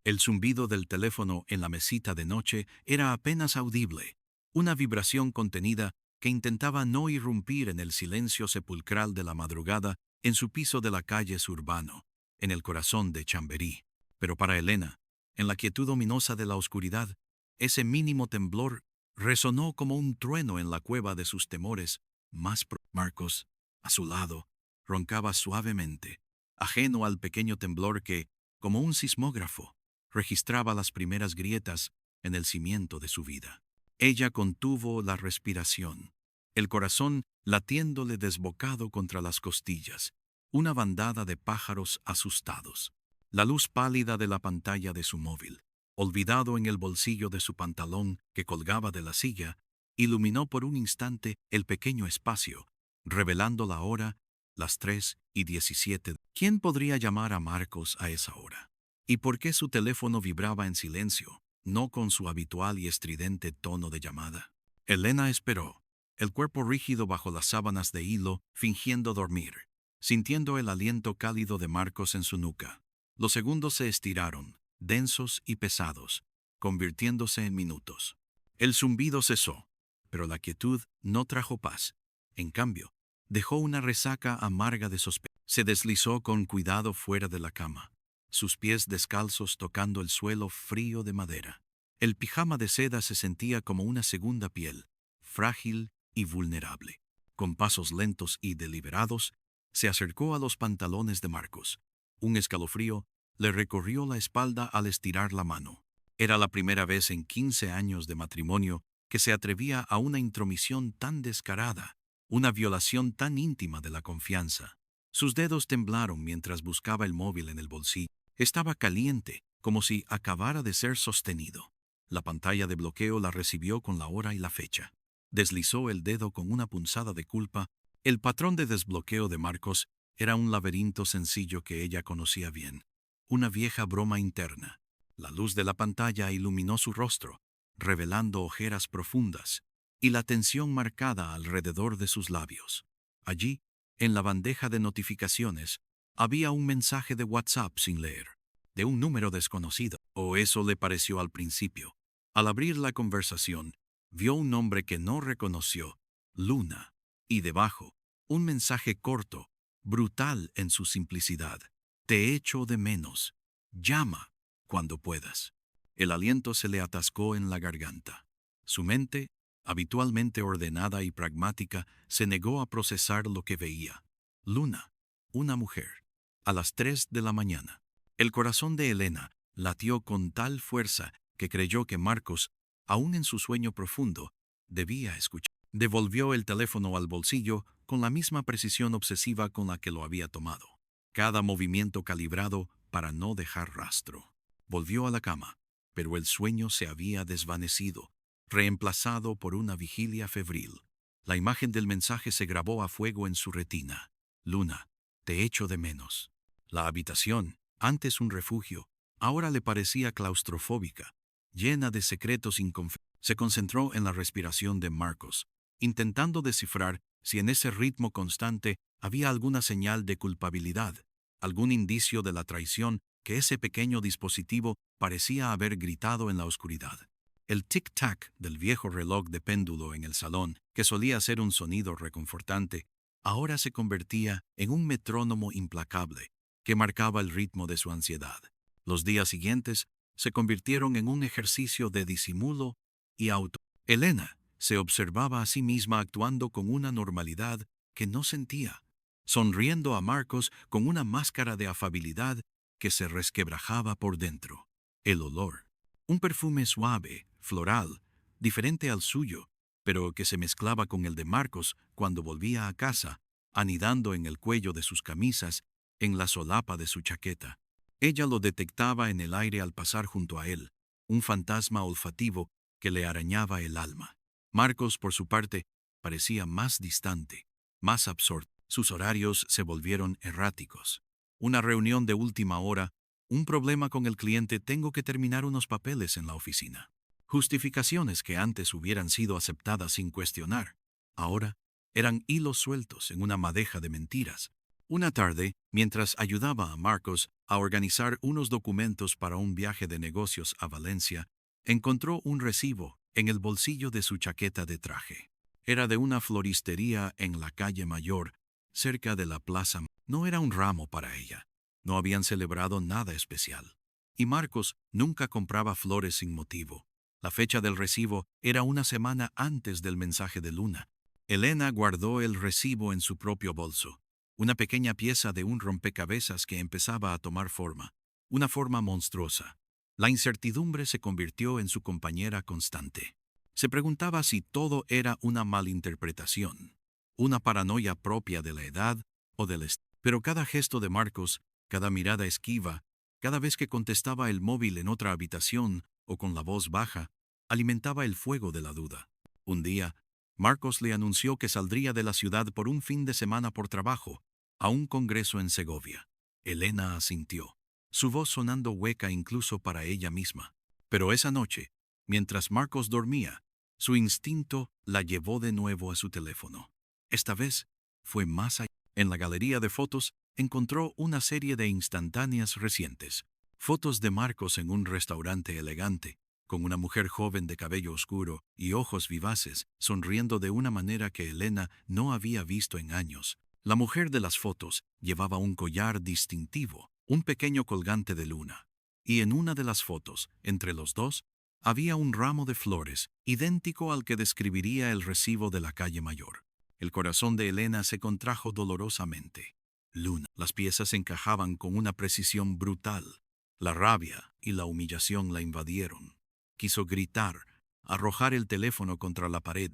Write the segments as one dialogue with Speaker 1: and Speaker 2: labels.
Speaker 1: El zumbido del teléfono en la mesita de noche era apenas audible, una vibración contenida que intentaba no irrumpir en el silencio sepulcral de la madrugada en su piso de la calle Surbano, en el corazón de Chamberí. Pero para Elena, en la quietud ominosa de la oscuridad, ese mínimo temblor resonó como un trueno en la cueva de sus temores Marcos, a su lado, roncaba suavemente, ajeno al pequeño temblor que, como un sismógrafo, registraba las primeras grietas en el cimiento de su vida. Ella contuvo la respiración, el corazón latiéndole desbocado contra las costillas, una bandada de pájaros asustados. La luz pálida de la pantalla de su móvil, olvidado en el bolsillo de su pantalón que colgaba de la silla, iluminó por un instante el pequeño espacio, revelando la hora, las 3:17. ¿Quién podría llamar a Marcos a esa hora? ¿Y por qué su teléfono vibraba en silencio, no con su habitual y estridente tono de llamada? Elena esperó, el cuerpo rígido bajo las sábanas de hilo, fingiendo dormir, sintiendo el aliento cálido de Marcos en su nuca. Los segundos se estiraron, densos y pesados, convirtiéndose en minutos. El zumbido cesó, pero la quietud no trajo paz. En cambio, dejó una resaca amarga de sospecha. Se deslizó con cuidado fuera de la cama, sus pies descalzos tocando el suelo frío de madera. El pijama de seda se sentía como una segunda piel, frágil y vulnerable. Con pasos lentos y deliberados, se acercó a los pantalones de Marcos. Un escalofrío le recorrió la espalda al estirar la mano. Era la primera vez en 15 años de matrimonio que se atrevía a una intromisión tan descarada, una violación tan íntima de la confianza. Sus dedos temblaron mientras buscaba el móvil en el bolsillo. Estaba caliente, como si acabara de ser sostenido. La pantalla de bloqueo la recibió con la hora y la fecha. Deslizó el dedo con una punzada de culpa. El patrón de desbloqueo de Marcos era un laberinto sencillo que ella conocía bien. Una vieja broma interna. La luz de la pantalla iluminó su rostro, revelando ojeras profundas y la tensión marcada alrededor de sus labios. Allí, en la bandeja de notificaciones, había un mensaje de WhatsApp sin leer, de un número desconocido, o eso le pareció al principio. Al abrir la conversación, vio un nombre que no reconoció, Luna, y debajo, un mensaje corto, brutal en su simplicidad. Te echo de menos. Llama cuando puedas. El aliento se le atascó en la garganta. Su mente, habitualmente ordenada y pragmática, se negó a procesar lo que veía. Luna, una mujer, a las 3 de la mañana. El corazón de Elena latió con tal fuerza que creyó que Marcos, aún en su sueño profundo, debía escuchar. Devolvió el teléfono al bolsillo con la misma precisión obsesiva con la que lo había tomado. Cada movimiento calibrado para no dejar rastro. Volvió a la cama, pero el sueño se había desvanecido, reemplazado por una vigilia febril. La imagen del mensaje se grabó a fuego en su retina. Luna, te echo de menos. La habitación, antes un refugio, ahora le parecía claustrofóbica, llena de secretos inconfesados. Se concentró en la respiración de Marcos, intentando descifrar si en ese ritmo constante había alguna señal de culpabilidad, algún indicio de la traición que ese pequeño dispositivo parecía haber gritado en la oscuridad. El tic-tac del viejo reloj de péndulo en el salón, que solía ser un sonido reconfortante, ahora se convertía en un metrónomo implacable que marcaba el ritmo de su ansiedad. Los días siguientes se convirtieron en un ejercicio de disimulo y auto. Elena se observaba a sí misma actuando con una normalidad que no sentía, sonriendo a Marcos con una máscara de afabilidad que se resquebrajaba por dentro. El olor, un perfume suave, floral, diferente al suyo, pero que se mezclaba con el de Marcos cuando volvía a casa, anidando en el cuello de sus camisas, en la solapa de su chaqueta. Ella lo detectaba en el aire al pasar junto a él, un fantasma olfativo que le arañaba el alma. Marcos, por su parte, parecía más distante, más absorto. Sus horarios se volvieron erráticos. Una reunión de última hora, un problema con el cliente, tengo que terminar unos papeles en la oficina. Justificaciones que antes hubieran sido aceptadas sin cuestionar, ahora eran hilos sueltos en una madeja de mentiras. Una tarde, mientras ayudaba a Marcos a organizar unos documentos para un viaje de negocios a Valencia, encontró un recibo en el bolsillo de su chaqueta de traje. Era de una floristería en la calle Mayor, cerca de la plaza. No era un ramo para ella. No habían celebrado nada especial. Y Marcos nunca compraba flores sin motivo. La fecha del recibo era una semana antes del mensaje de Luna. Elena guardó el recibo en su propio bolso. Una pequeña pieza de un rompecabezas que empezaba a tomar forma. Una forma monstruosa. La incertidumbre se convirtió en su compañera constante. Se preguntaba si todo era una malinterpretación, una paranoia propia de la edad o del estilo. Pero cada gesto de Marcos, cada mirada esquiva, cada vez que contestaba el móvil en otra habitación o con la voz baja, alimentaba el fuego de la duda. Un día, Marcos le anunció que saldría de la ciudad por un fin de semana por trabajo, a un congreso en Segovia. Elena asintió, su voz sonando hueca incluso para ella misma. Pero esa noche, mientras Marcos dormía, su instinto la llevó de nuevo a su teléfono. Esta vez fue más allá. En la galería de fotos encontró una serie de instantáneas recientes. Fotos de Marcos en un restaurante elegante, con una mujer joven de cabello oscuro y ojos vivaces, sonriendo de una manera que Elena no había visto en años. La mujer de las fotos llevaba un collar distintivo, un pequeño colgante de luna. Y en una de las fotos, entre los dos, había un ramo de flores, idéntico al que describiría el recibo de la calle Mayor. El corazón de Elena se contrajo dolorosamente. Luna. Las piezas encajaban con una precisión brutal. La rabia y la humillación la invadieron. Quiso gritar, arrojar el teléfono contra la pared,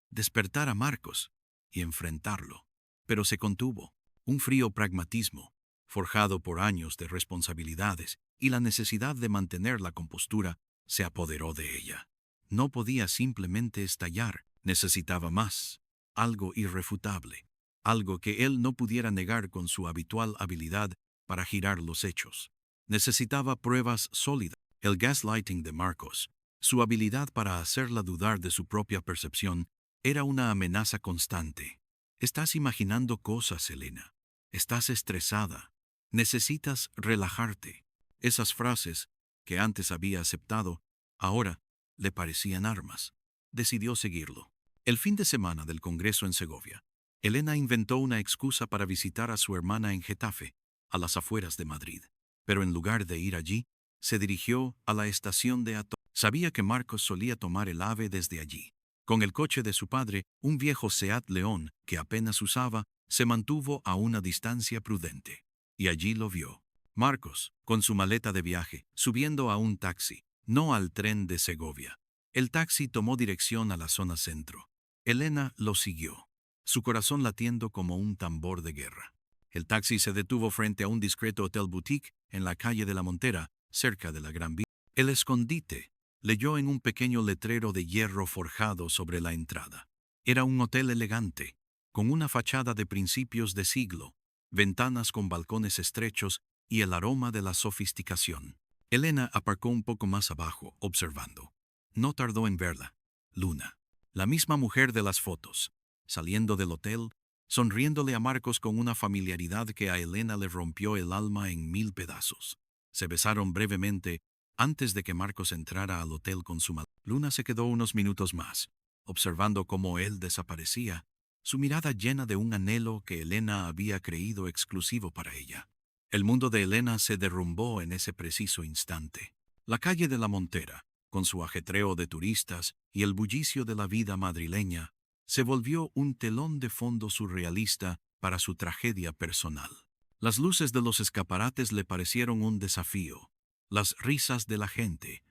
Speaker 1: despertar a Marcos y enfrentarlo. Pero se contuvo. Un frío pragmatismo, forjado por años de responsabilidades y la necesidad de mantener la compostura, se apoderó de ella. No podía simplemente estallar, necesitaba más, algo irrefutable, algo que él no pudiera negar con su habitual habilidad para girar los hechos. Necesitaba pruebas sólidas. El gaslighting de Marcos, su habilidad para hacerla dudar de su propia percepción, era una amenaza constante. Estás imaginando cosas, Elena. Estás estresada. Necesitas relajarte. Esas frases, que antes había aceptado, ahora le parecían armas. Decidió seguirlo. El fin de semana del Congreso en Segovia, Elena inventó una excusa para visitar a su hermana en Getafe, a las afueras de Madrid. Pero en lugar de ir allí, se dirigió a la estación de Atocha. Sabía que Marcos solía tomar el AVE desde allí. Con el coche de su padre, un viejo Seat León que apenas usaba, se mantuvo a una distancia prudente. Y allí lo vio. Marcos, con su maleta de viaje, subiendo a un taxi, no al tren de Segovia. El taxi tomó dirección a la zona centro. Elena lo siguió, su corazón latiendo como un tambor de guerra. El taxi se detuvo frente a un discreto hotel boutique en la calle de la Montera, cerca de la Gran Vía. El escondite, leyó en un pequeño letrero de hierro forjado sobre la entrada. Era un hotel elegante, con una fachada de principios de siglo, ventanas con balcones estrechos y el aroma de la sofisticación. Elena aparcó un poco más abajo, observando. No tardó en verla. Luna, la misma mujer de las fotos, saliendo del hotel, sonriéndole a Marcos con una familiaridad que a Elena le rompió el alma en 1000 pedazos. Se besaron brevemente antes de que Marcos entrara al hotel con su maleta. Luna se quedó unos minutos más, observando cómo él desaparecía, su mirada llena de un anhelo que Elena había creído exclusivo para ella. El mundo de Elena se derrumbó en ese preciso instante. La calle de la Montera, con su ajetreo de turistas y el bullicio de la vida madrileña, se volvió un telón de fondo surrealista para su tragedia personal. Las luces de los escaparates le parecieron un desafío. Las risas de la gente.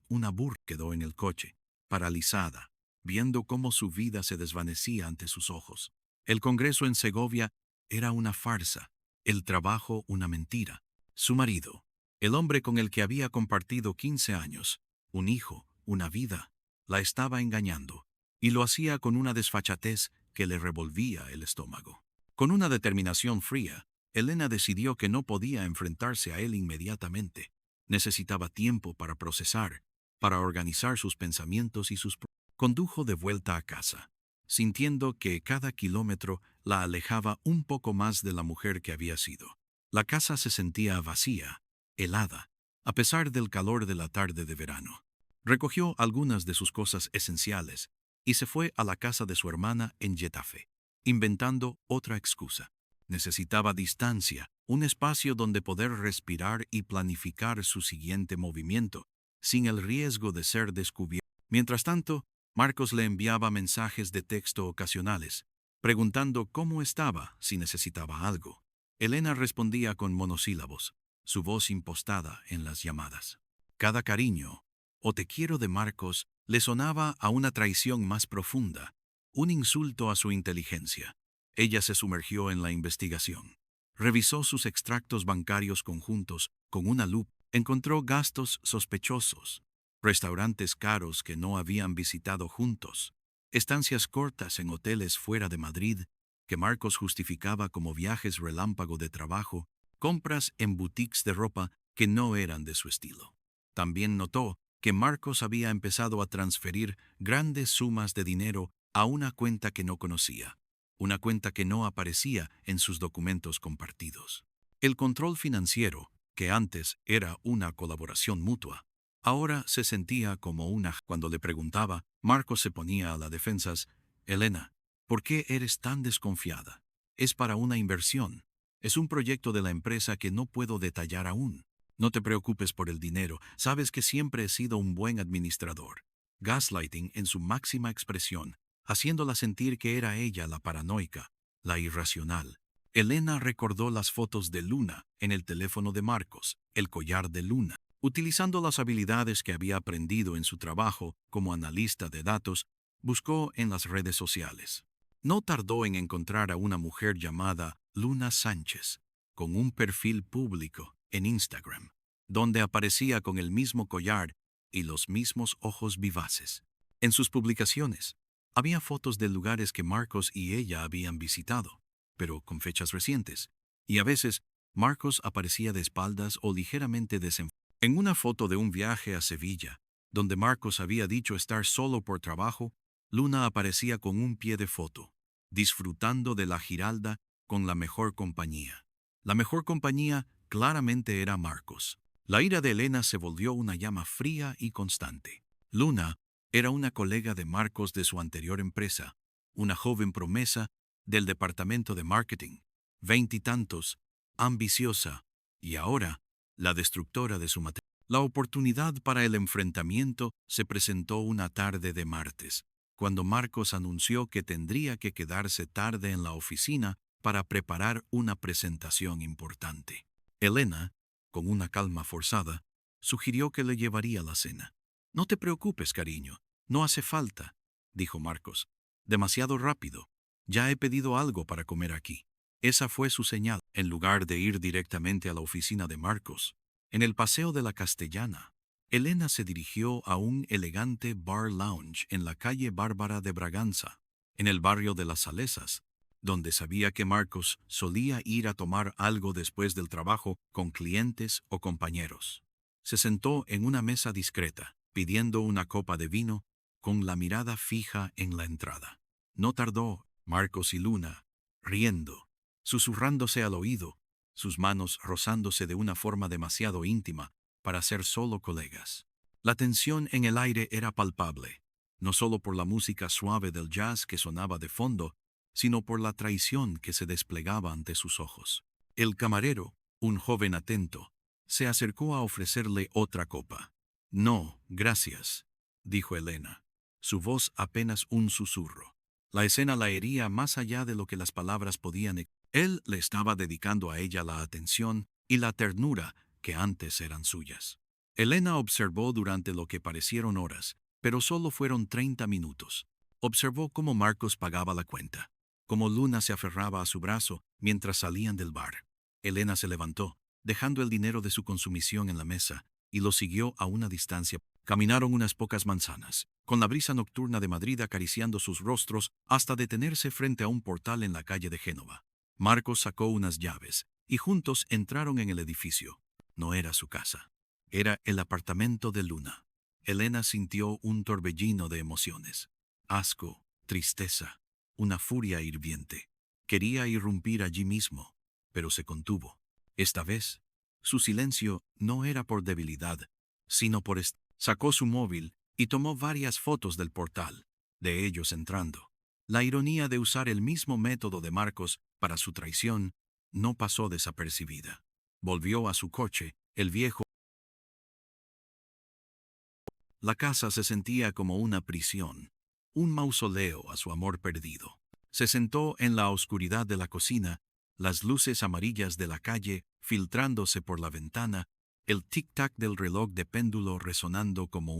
Speaker 1: Una burla quedó en el coche, paralizada, viendo cómo su vida se desvanecía ante sus ojos. El Congreso en Segovia era una farsa, el trabajo una mentira. Su marido, el hombre con el que había compartido 15 años, un hijo, una vida, la estaba engañando, y lo hacía con una desfachatez que le revolvía el estómago. Con una determinación fría, Elena decidió que no podía enfrentarse a él inmediatamente. Necesitaba tiempo para procesar, para organizar sus pensamientos y sus... Condujo de vuelta a casa. sintiendo que cada kilómetro la alejaba un poco más de la mujer que había sido. La casa se sentía vacía, helada, a pesar del calor de la tarde de verano. Recogió algunas de sus cosas esenciales y se fue a la casa de su hermana en Getafe, inventando otra excusa. Necesitaba distancia, un espacio donde poder respirar y planificar su siguiente movimiento, sin el riesgo de ser descubierto. Mientras tanto, Marcos le enviaba mensajes de texto ocasionales, preguntando cómo estaba si necesitaba algo. Elena respondía con monosílabos, su voz impostada en las llamadas. Cada cariño, o te quiero de Marcos, le sonaba a una traición más profunda, un insulto a su inteligencia. Ella se sumergió en la investigación. Revisó sus extractos bancarios conjuntos con una lupa. Encontró gastos sospechosos, restaurantes caros que no habían visitado juntos, estancias cortas en hoteles fuera de Madrid que Marcos justificaba como viajes relámpago de trabajo, compras en boutiques de ropa que no eran de su estilo. También notó que Marcos había empezado a transferir grandes sumas de dinero a una cuenta que no conocía, una cuenta que no aparecía en sus documentos compartidos. El control financiero, que antes era una colaboración mutua, ahora se sentía como una. Cuando le preguntaba, Marcos se ponía a la defensa. Elena, ¿por qué eres tan desconfiada? Es para una inversión. Es un proyecto de la empresa que no puedo detallar aún. No te preocupes por el dinero, sabes que siempre he sido un buen administrador. Gaslighting en su máxima expresión, haciéndola sentir que era ella la paranoica, la irracional. Elena recordó las fotos de Luna en el teléfono de Marcos, el collar de Luna. Utilizando las habilidades que había aprendido en su trabajo como analista de datos, buscó en las redes sociales. No tardó en encontrar a una mujer llamada Luna Sánchez, con un perfil público en Instagram, donde aparecía con el mismo collar y los mismos ojos vivaces. En sus publicaciones, había fotos de lugares que Marcos y ella habían visitado, pero con fechas recientes, y a veces Marcos aparecía de espaldas o ligeramente desenfocado. En una foto de un viaje a Sevilla, donde Marcos había dicho estar solo por trabajo, Luna aparecía con un pie de foto, disfrutando de la Giralda con la mejor compañía. La mejor compañía claramente era Marcos. La ira de Elena se volvió una llama fría y constante. Luna era una colega de Marcos de su anterior empresa, una joven promesa del departamento de marketing, veintitantos, ambiciosa, y ahora la destructora de su matrimonio. La oportunidad para el enfrentamiento se presentó una tarde de martes, cuando Marcos anunció que tendría que quedarse tarde en la oficina para preparar una presentación importante. Elena, con una calma forzada, sugirió que le llevaría la cena. No te preocupes, cariño, no hace falta, dijo Marcos. Demasiado rápido. Ya he pedido algo para comer aquí. Esa fue su señal. En lugar de ir directamente a la oficina de Marcos, en el Paseo de la Castellana, Elena se dirigió a un elegante bar lounge en la calle Bárbara de Braganza, en el barrio de las Salesas, donde sabía que Marcos solía ir a tomar algo después del trabajo con clientes o compañeros. Se sentó en una mesa discreta, pidiendo una copa de vino, con la mirada fija en la entrada. No tardó, Marcos y Luna, riendo, susurrándose al oído, sus manos rozándose de una forma demasiado íntima para ser solo colegas. La tensión en el aire era palpable, no solo por la música suave del jazz que sonaba de fondo, sino por la traición que se desplegaba ante sus ojos. El camarero, un joven atento, se acercó a ofrecerle otra copa. No, gracias, dijo Elena, su voz apenas un susurro. La escena la hería más allá de lo que las palabras podían. Él le estaba dedicando a ella la atención y la ternura que antes eran suyas. Elena observó durante lo que parecieron horas, pero solo fueron 30 minutos. Observó cómo Marcos pagaba la cuenta, cómo Luna se aferraba a su brazo mientras salían del bar. Elena se levantó, dejando el dinero de su consumición en la mesa, y lo siguió a una distancia. Caminaron unas pocas manzanas, con la brisa nocturna de Madrid acariciando sus rostros hasta detenerse frente a un portal en la calle de Génova. Marcos sacó unas llaves, y juntos entraron en el edificio. No era su casa. Era el apartamento de Luna. Elena sintió un torbellino de emociones. Asco, tristeza, una furia hirviente. Quería irrumpir allí mismo, pero se contuvo. Esta vez, su silencio no era por debilidad, sino por sacó su móvil y tomó varias fotos del portal, de ellos entrando. La ironía de usar el mismo método de Marcos para su traición no pasó desapercibida. Volvió a su coche, el viejo. La casa se sentía como una prisión, un mausoleo a su amor perdido. Se sentó en la oscuridad de la cocina, las luces amarillas de la calle filtrándose por la ventana, el tic-tac del reloj de péndulo resonando como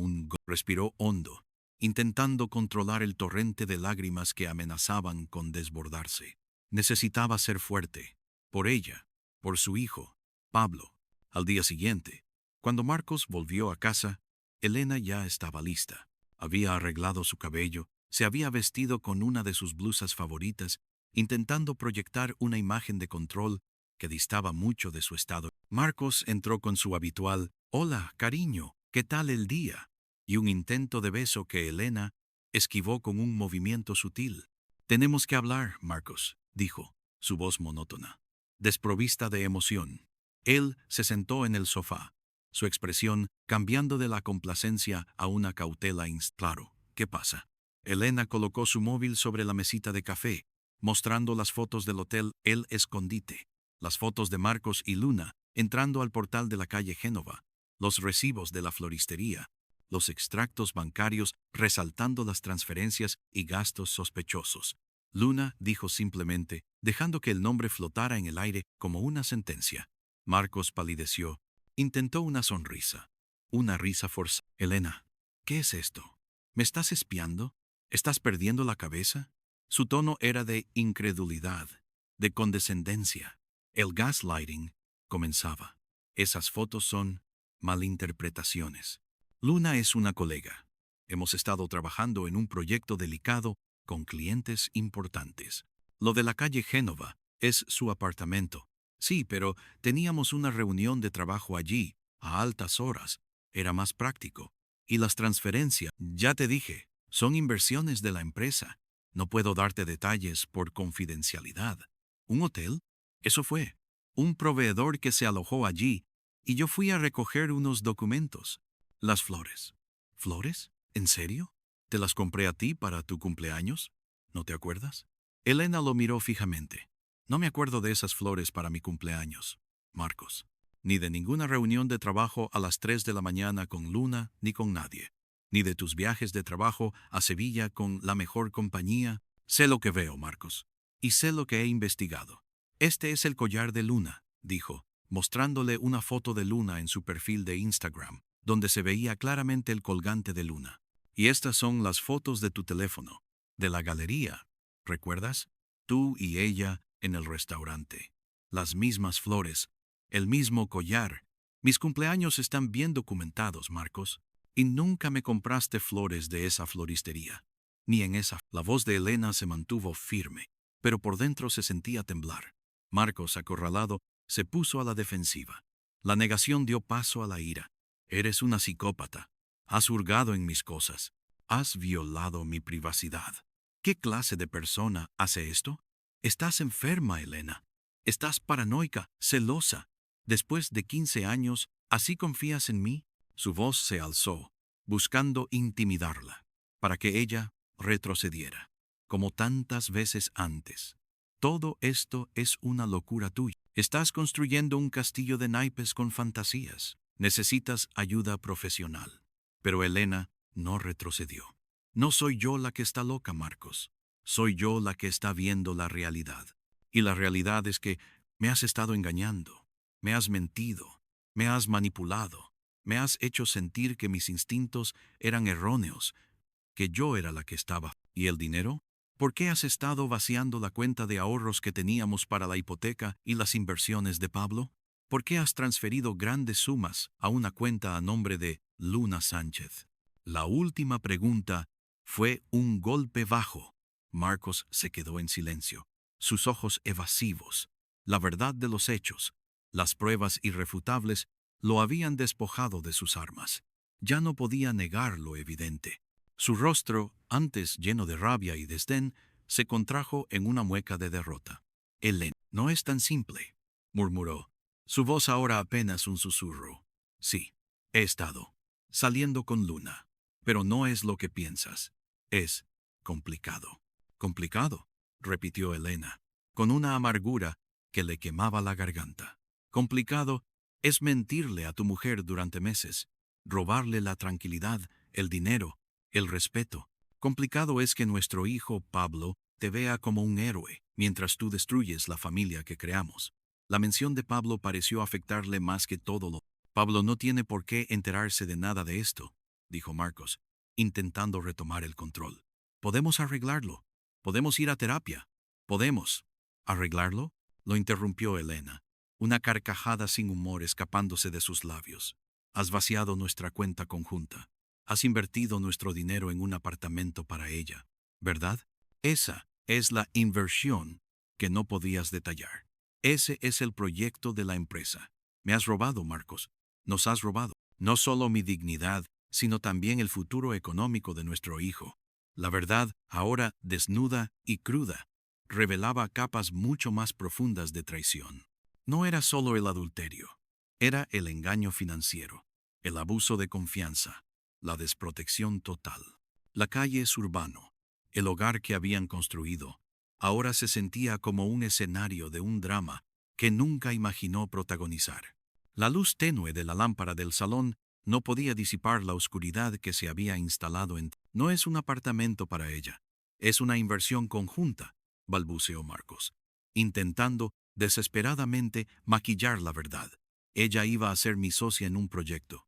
Speaker 1: respiró hondo, intentando controlar el torrente de lágrimas que amenazaban con desbordarse. Necesitaba ser fuerte, por ella, por su hijo, Pablo. Al día siguiente, cuando Marcos volvió a casa, Elena ya estaba lista. Había arreglado su cabello, se había vestido con una de sus blusas favoritas, intentando proyectar una imagen de control que distaba mucho de su estado. Marcos entró con su habitual «Hola, cariño, ¿qué tal el día?», y un intento de beso que Elena esquivó con un movimiento sutil. «Tenemos que hablar, Marcos», dijo, su voz monótona, desprovista de emoción. Él se sentó en el sofá, su expresión cambiando de la complacencia a una cautela. Claro, ¿qué pasa? Elena colocó su móvil sobre la mesita de café, mostrando las fotos del hotel El Escondite, las fotos de Marcos y Luna entrando al portal de la calle Génova, los recibos de la floristería, los extractos bancarios resaltando las transferencias y gastos sospechosos. Luna dijo simplemente, dejando que el nombre flotara en el aire como una sentencia. Marcos palideció. Intentó una sonrisa. Una risa forzada. «Elena, ¿qué es esto? ¿Me estás espiando? ¿Estás perdiendo la cabeza?». Su tono era de incredulidad, de condescendencia. El gaslighting comenzaba. «Esas fotos son malinterpretaciones. Luna es una colega. Hemos estado trabajando en un proyecto delicado con clientes importantes. Lo de la calle Génova es su apartamento. Sí, pero teníamos una reunión de trabajo allí, a altas horas. Era más práctico. Y las transferencias, ya te dije, son inversiones de la empresa. No puedo darte detalles por confidencialidad». ¿Un hotel? Eso fue. Un proveedor que se alojó allí, y yo fui a recoger unos documentos. Las flores. ¿Flores? ¿En serio? ¿Te las compré a ti para tu cumpleaños? ¿No te acuerdas? Elena lo miró fijamente. «No me acuerdo de esas flores para mi cumpleaños, Marcos. Ni de ninguna reunión de trabajo a las 3 de la mañana con Luna ni con nadie. Ni de tus viajes de trabajo a Sevilla con la mejor compañía. Sé lo que veo, Marcos. Y sé lo que he investigado. Este es el collar de Luna», dijo, mostrándole una foto de Luna en su perfil de Instagram, donde se veía claramente el colgante de Luna. «Y estas son las fotos de tu teléfono, de la galería. ¿Recuerdas? Tú y ella en el restaurante. Las mismas flores, el mismo collar. Mis cumpleaños están bien documentados, Marcos. Y nunca me compraste flores de esa floristería. Ni en esa». La voz de Elena se mantuvo firme, pero por dentro se sentía temblar. Marcos, acorralado, se puso a la defensiva. La negación dio paso a la ira. «Eres una psicópata. Has hurgado en mis cosas. Has violado mi privacidad. ¿Qué clase de persona hace esto? Estás enferma, Elena. Estás paranoica, celosa. Después de 15 años, ¿así confías en mí?». Su voz se alzó, buscando intimidarla, para que ella retrocediera, como tantas veces antes. «Todo esto es una locura tuya. Estás construyendo un castillo de naipes con fantasías. Necesitas ayuda profesional». Pero Elena no retrocedió. «No soy yo la que está loca, Marcos. Soy yo la que está viendo la realidad. Y la realidad es que me has estado engañando, me has mentido, me has manipulado, me has hecho sentir que mis instintos eran erróneos, que yo era la que estaba». «¿Y el dinero? ¿Por qué has estado vaciando la cuenta de ahorros que teníamos para la hipoteca y las inversiones de Pablo? ¿Por qué has transferido grandes sumas a una cuenta a nombre de Luna Sánchez?». La última pregunta fue un golpe bajo. Marcos se quedó en silencio, sus ojos evasivos. La verdad de los hechos, las pruebas irrefutables, lo habían despojado de sus armas. Ya no podía negar lo evidente. Su rostro, antes lleno de rabia y desdén, se contrajo en una mueca de derrota. Elena, no es tan simple, murmuró. Su voz ahora apenas un susurro. Sí, he estado saliendo con Luna, pero no es lo que piensas. Es complicado. ¿Complicado?, repitió Elena, con una amargura que le quemaba la garganta. Complicado es mentirle a tu mujer durante meses, robarle la tranquilidad, el dinero, el respeto. Complicado es que nuestro hijo, Pablo, te vea como un héroe, mientras tú destruyes la familia que creamos. La mención de Pablo pareció afectarle más que todo lo. Pablo no tiene por qué enterarse de nada de esto, dijo Marcos, intentando retomar el control. Podemos arreglarlo. Podemos ir a terapia. Podemos. ¿Arreglarlo?, lo interrumpió Elena, una carcajada sin humor escapándose de sus labios. Has vaciado nuestra cuenta conjunta. Has invertido nuestro dinero en un apartamento para ella, ¿verdad? Esa es la inversión que no podías detallar. Ese es el proyecto de la empresa. Me has robado, Marcos. Nos has robado. No solo mi dignidad, sino también el futuro económico de nuestro hijo. La verdad, ahora desnuda y cruda, revelaba capas mucho más profundas de traición. No era solo el adulterio, era el engaño financiero, el abuso de confianza, la desprotección total. La calle Surbano, el hogar que habían construido, ahora se sentía como un escenario de un drama que nunca imaginó protagonizar. La luz tenue de la lámpara del salón no podía disipar la oscuridad que se había instalado en. No es un apartamento para ella, es una inversión conjunta, balbuceó Marcos, intentando desesperadamente maquillar la verdad. Ella iba a ser mi socia en un proyecto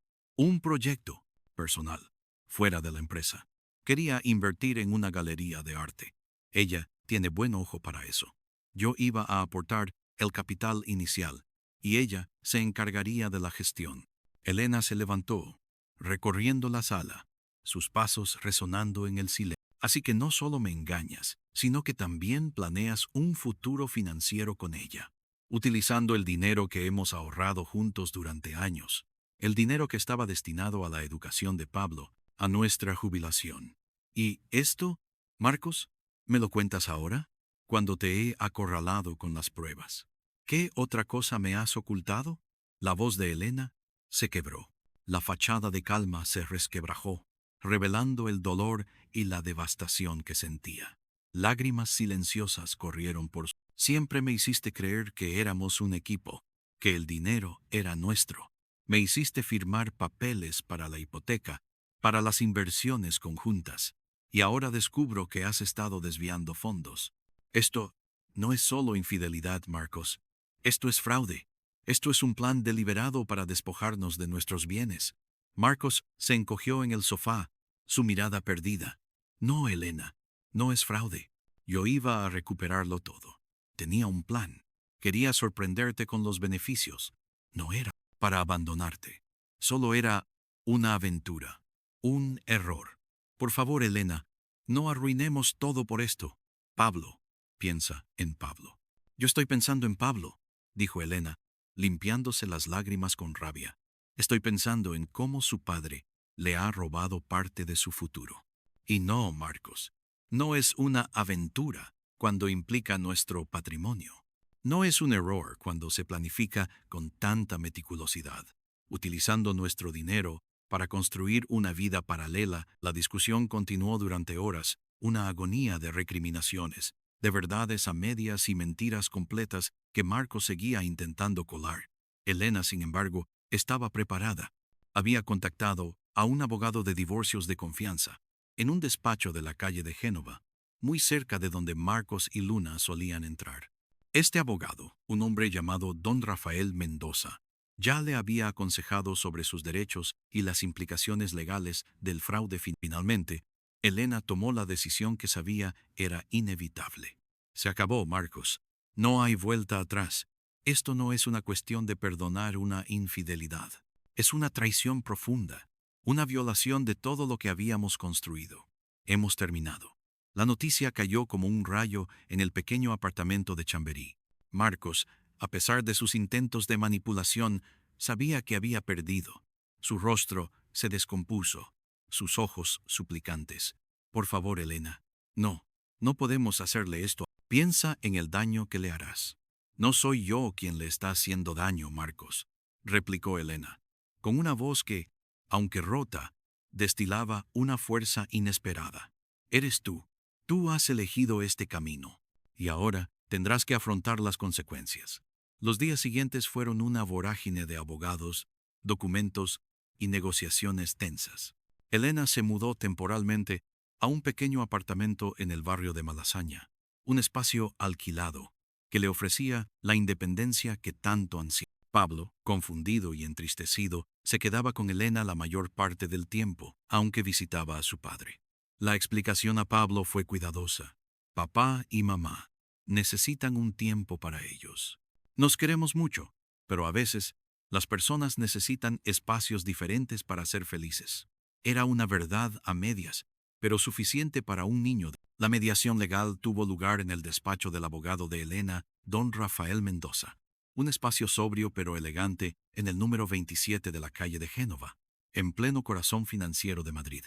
Speaker 1: personal, fuera de la empresa. Quería invertir en una galería de arte. Ella tiene buen ojo para eso. Yo iba a aportar el capital inicial, y ella se encargaría de la gestión. Elena se levantó, recorriendo la sala, sus pasos resonando en el silencio. Así que no solo me engañas, sino que también planeas un futuro financiero con ella, utilizando el dinero que hemos ahorrado juntos durante años, el dinero que estaba destinado a la educación de Pablo, a nuestra jubilación. ¿Y esto, Marcos, me lo cuentas ahora, cuando te he acorralado con las pruebas? ¿Qué otra cosa me has ocultado? La voz de Elena se quebró. La fachada de calma se resquebrajó, revelando el dolor y la devastación que sentía. Lágrimas silenciosas corrieron por su. Siempre me hiciste creer que éramos un equipo, que el dinero era nuestro. Me hiciste firmar papeles para la hipoteca, para las inversiones conjuntas, y ahora descubro que has estado desviando fondos. Esto no es solo infidelidad, Marcos. Esto es fraude. Esto es un plan deliberado para despojarnos de nuestros bienes. Marcos se encogió en el sofá, su mirada perdida. No, Elena, no es fraude. Yo iba a recuperarlo todo. Tenía un plan. Quería sorprenderte con los beneficios. No era para abandonarte. Solo era una aventura, un error. Por favor, Elena, no arruinemos todo por esto. Pablo, piensa en Pablo. Yo estoy pensando en Pablo, dijo Elena, limpiándose las lágrimas con rabia. Estoy pensando en cómo su padre le ha robado parte de su futuro. Y no, Marcos, no es una aventura cuando implica nuestro patrimonio. No es un error cuando se planifica con tanta meticulosidad, utilizando nuestro dinero para construir una vida paralela. La discusión continuó durante horas, una agonía de recriminaciones, de verdades a medias y mentiras completas que Marcos seguía intentando colar. Elena, sin embargo, estaba preparada. Había contactado a un abogado de divorcios de confianza, en un despacho de la calle de Génova, muy cerca de donde Marcos y Luna solían entrar. Este abogado, un hombre llamado Don Rafael Mendoza, ya le había aconsejado sobre sus derechos y las implicaciones legales del fraude. Finalmente, Elena tomó la decisión que sabía era inevitable. Se acabó, Marcos. No hay vuelta atrás. Esto no es una cuestión de perdonar una infidelidad. Es una traición profunda, una violación de todo lo que habíamos construido. Hemos terminado. La noticia cayó como un rayo en el pequeño apartamento de Chamberí. Marcos, a pesar de sus intentos de manipulación, sabía que había perdido. Su rostro se descompuso. sus ojos suplicantes. Por favor, Elena. No, no podemos hacerle esto. Piensa en el daño que le harás. No soy yo quien le está haciendo daño, Marcos, replicó Elena, con una voz que, aunque rota, destilaba una fuerza inesperada. Eres tú. Tú has elegido este camino. Y ahora tendrás que afrontar las consecuencias. Los días siguientes fueron una vorágine de abogados, documentos y negociaciones tensas. Elena se mudó temporalmente a un pequeño apartamento en el barrio de Malasaña, un espacio alquilado que le ofrecía la independencia que tanto ansiaba. Pablo, confundido y entristecido, se quedaba con Elena la mayor parte del tiempo, aunque visitaba a su padre. La explicación a Pablo fue cuidadosa. Papá y mamá necesitan un tiempo para ellos. Nos queremos mucho, pero a veces las personas necesitan espacios diferentes para ser felices. Era una verdad a medias, pero suficiente para un niño. La mediación legal tuvo lugar en el despacho del abogado de Elena, don Rafael Mendoza, un espacio sobrio pero elegante en el número 27 de la calle de Génova, en pleno corazón financiero de Madrid.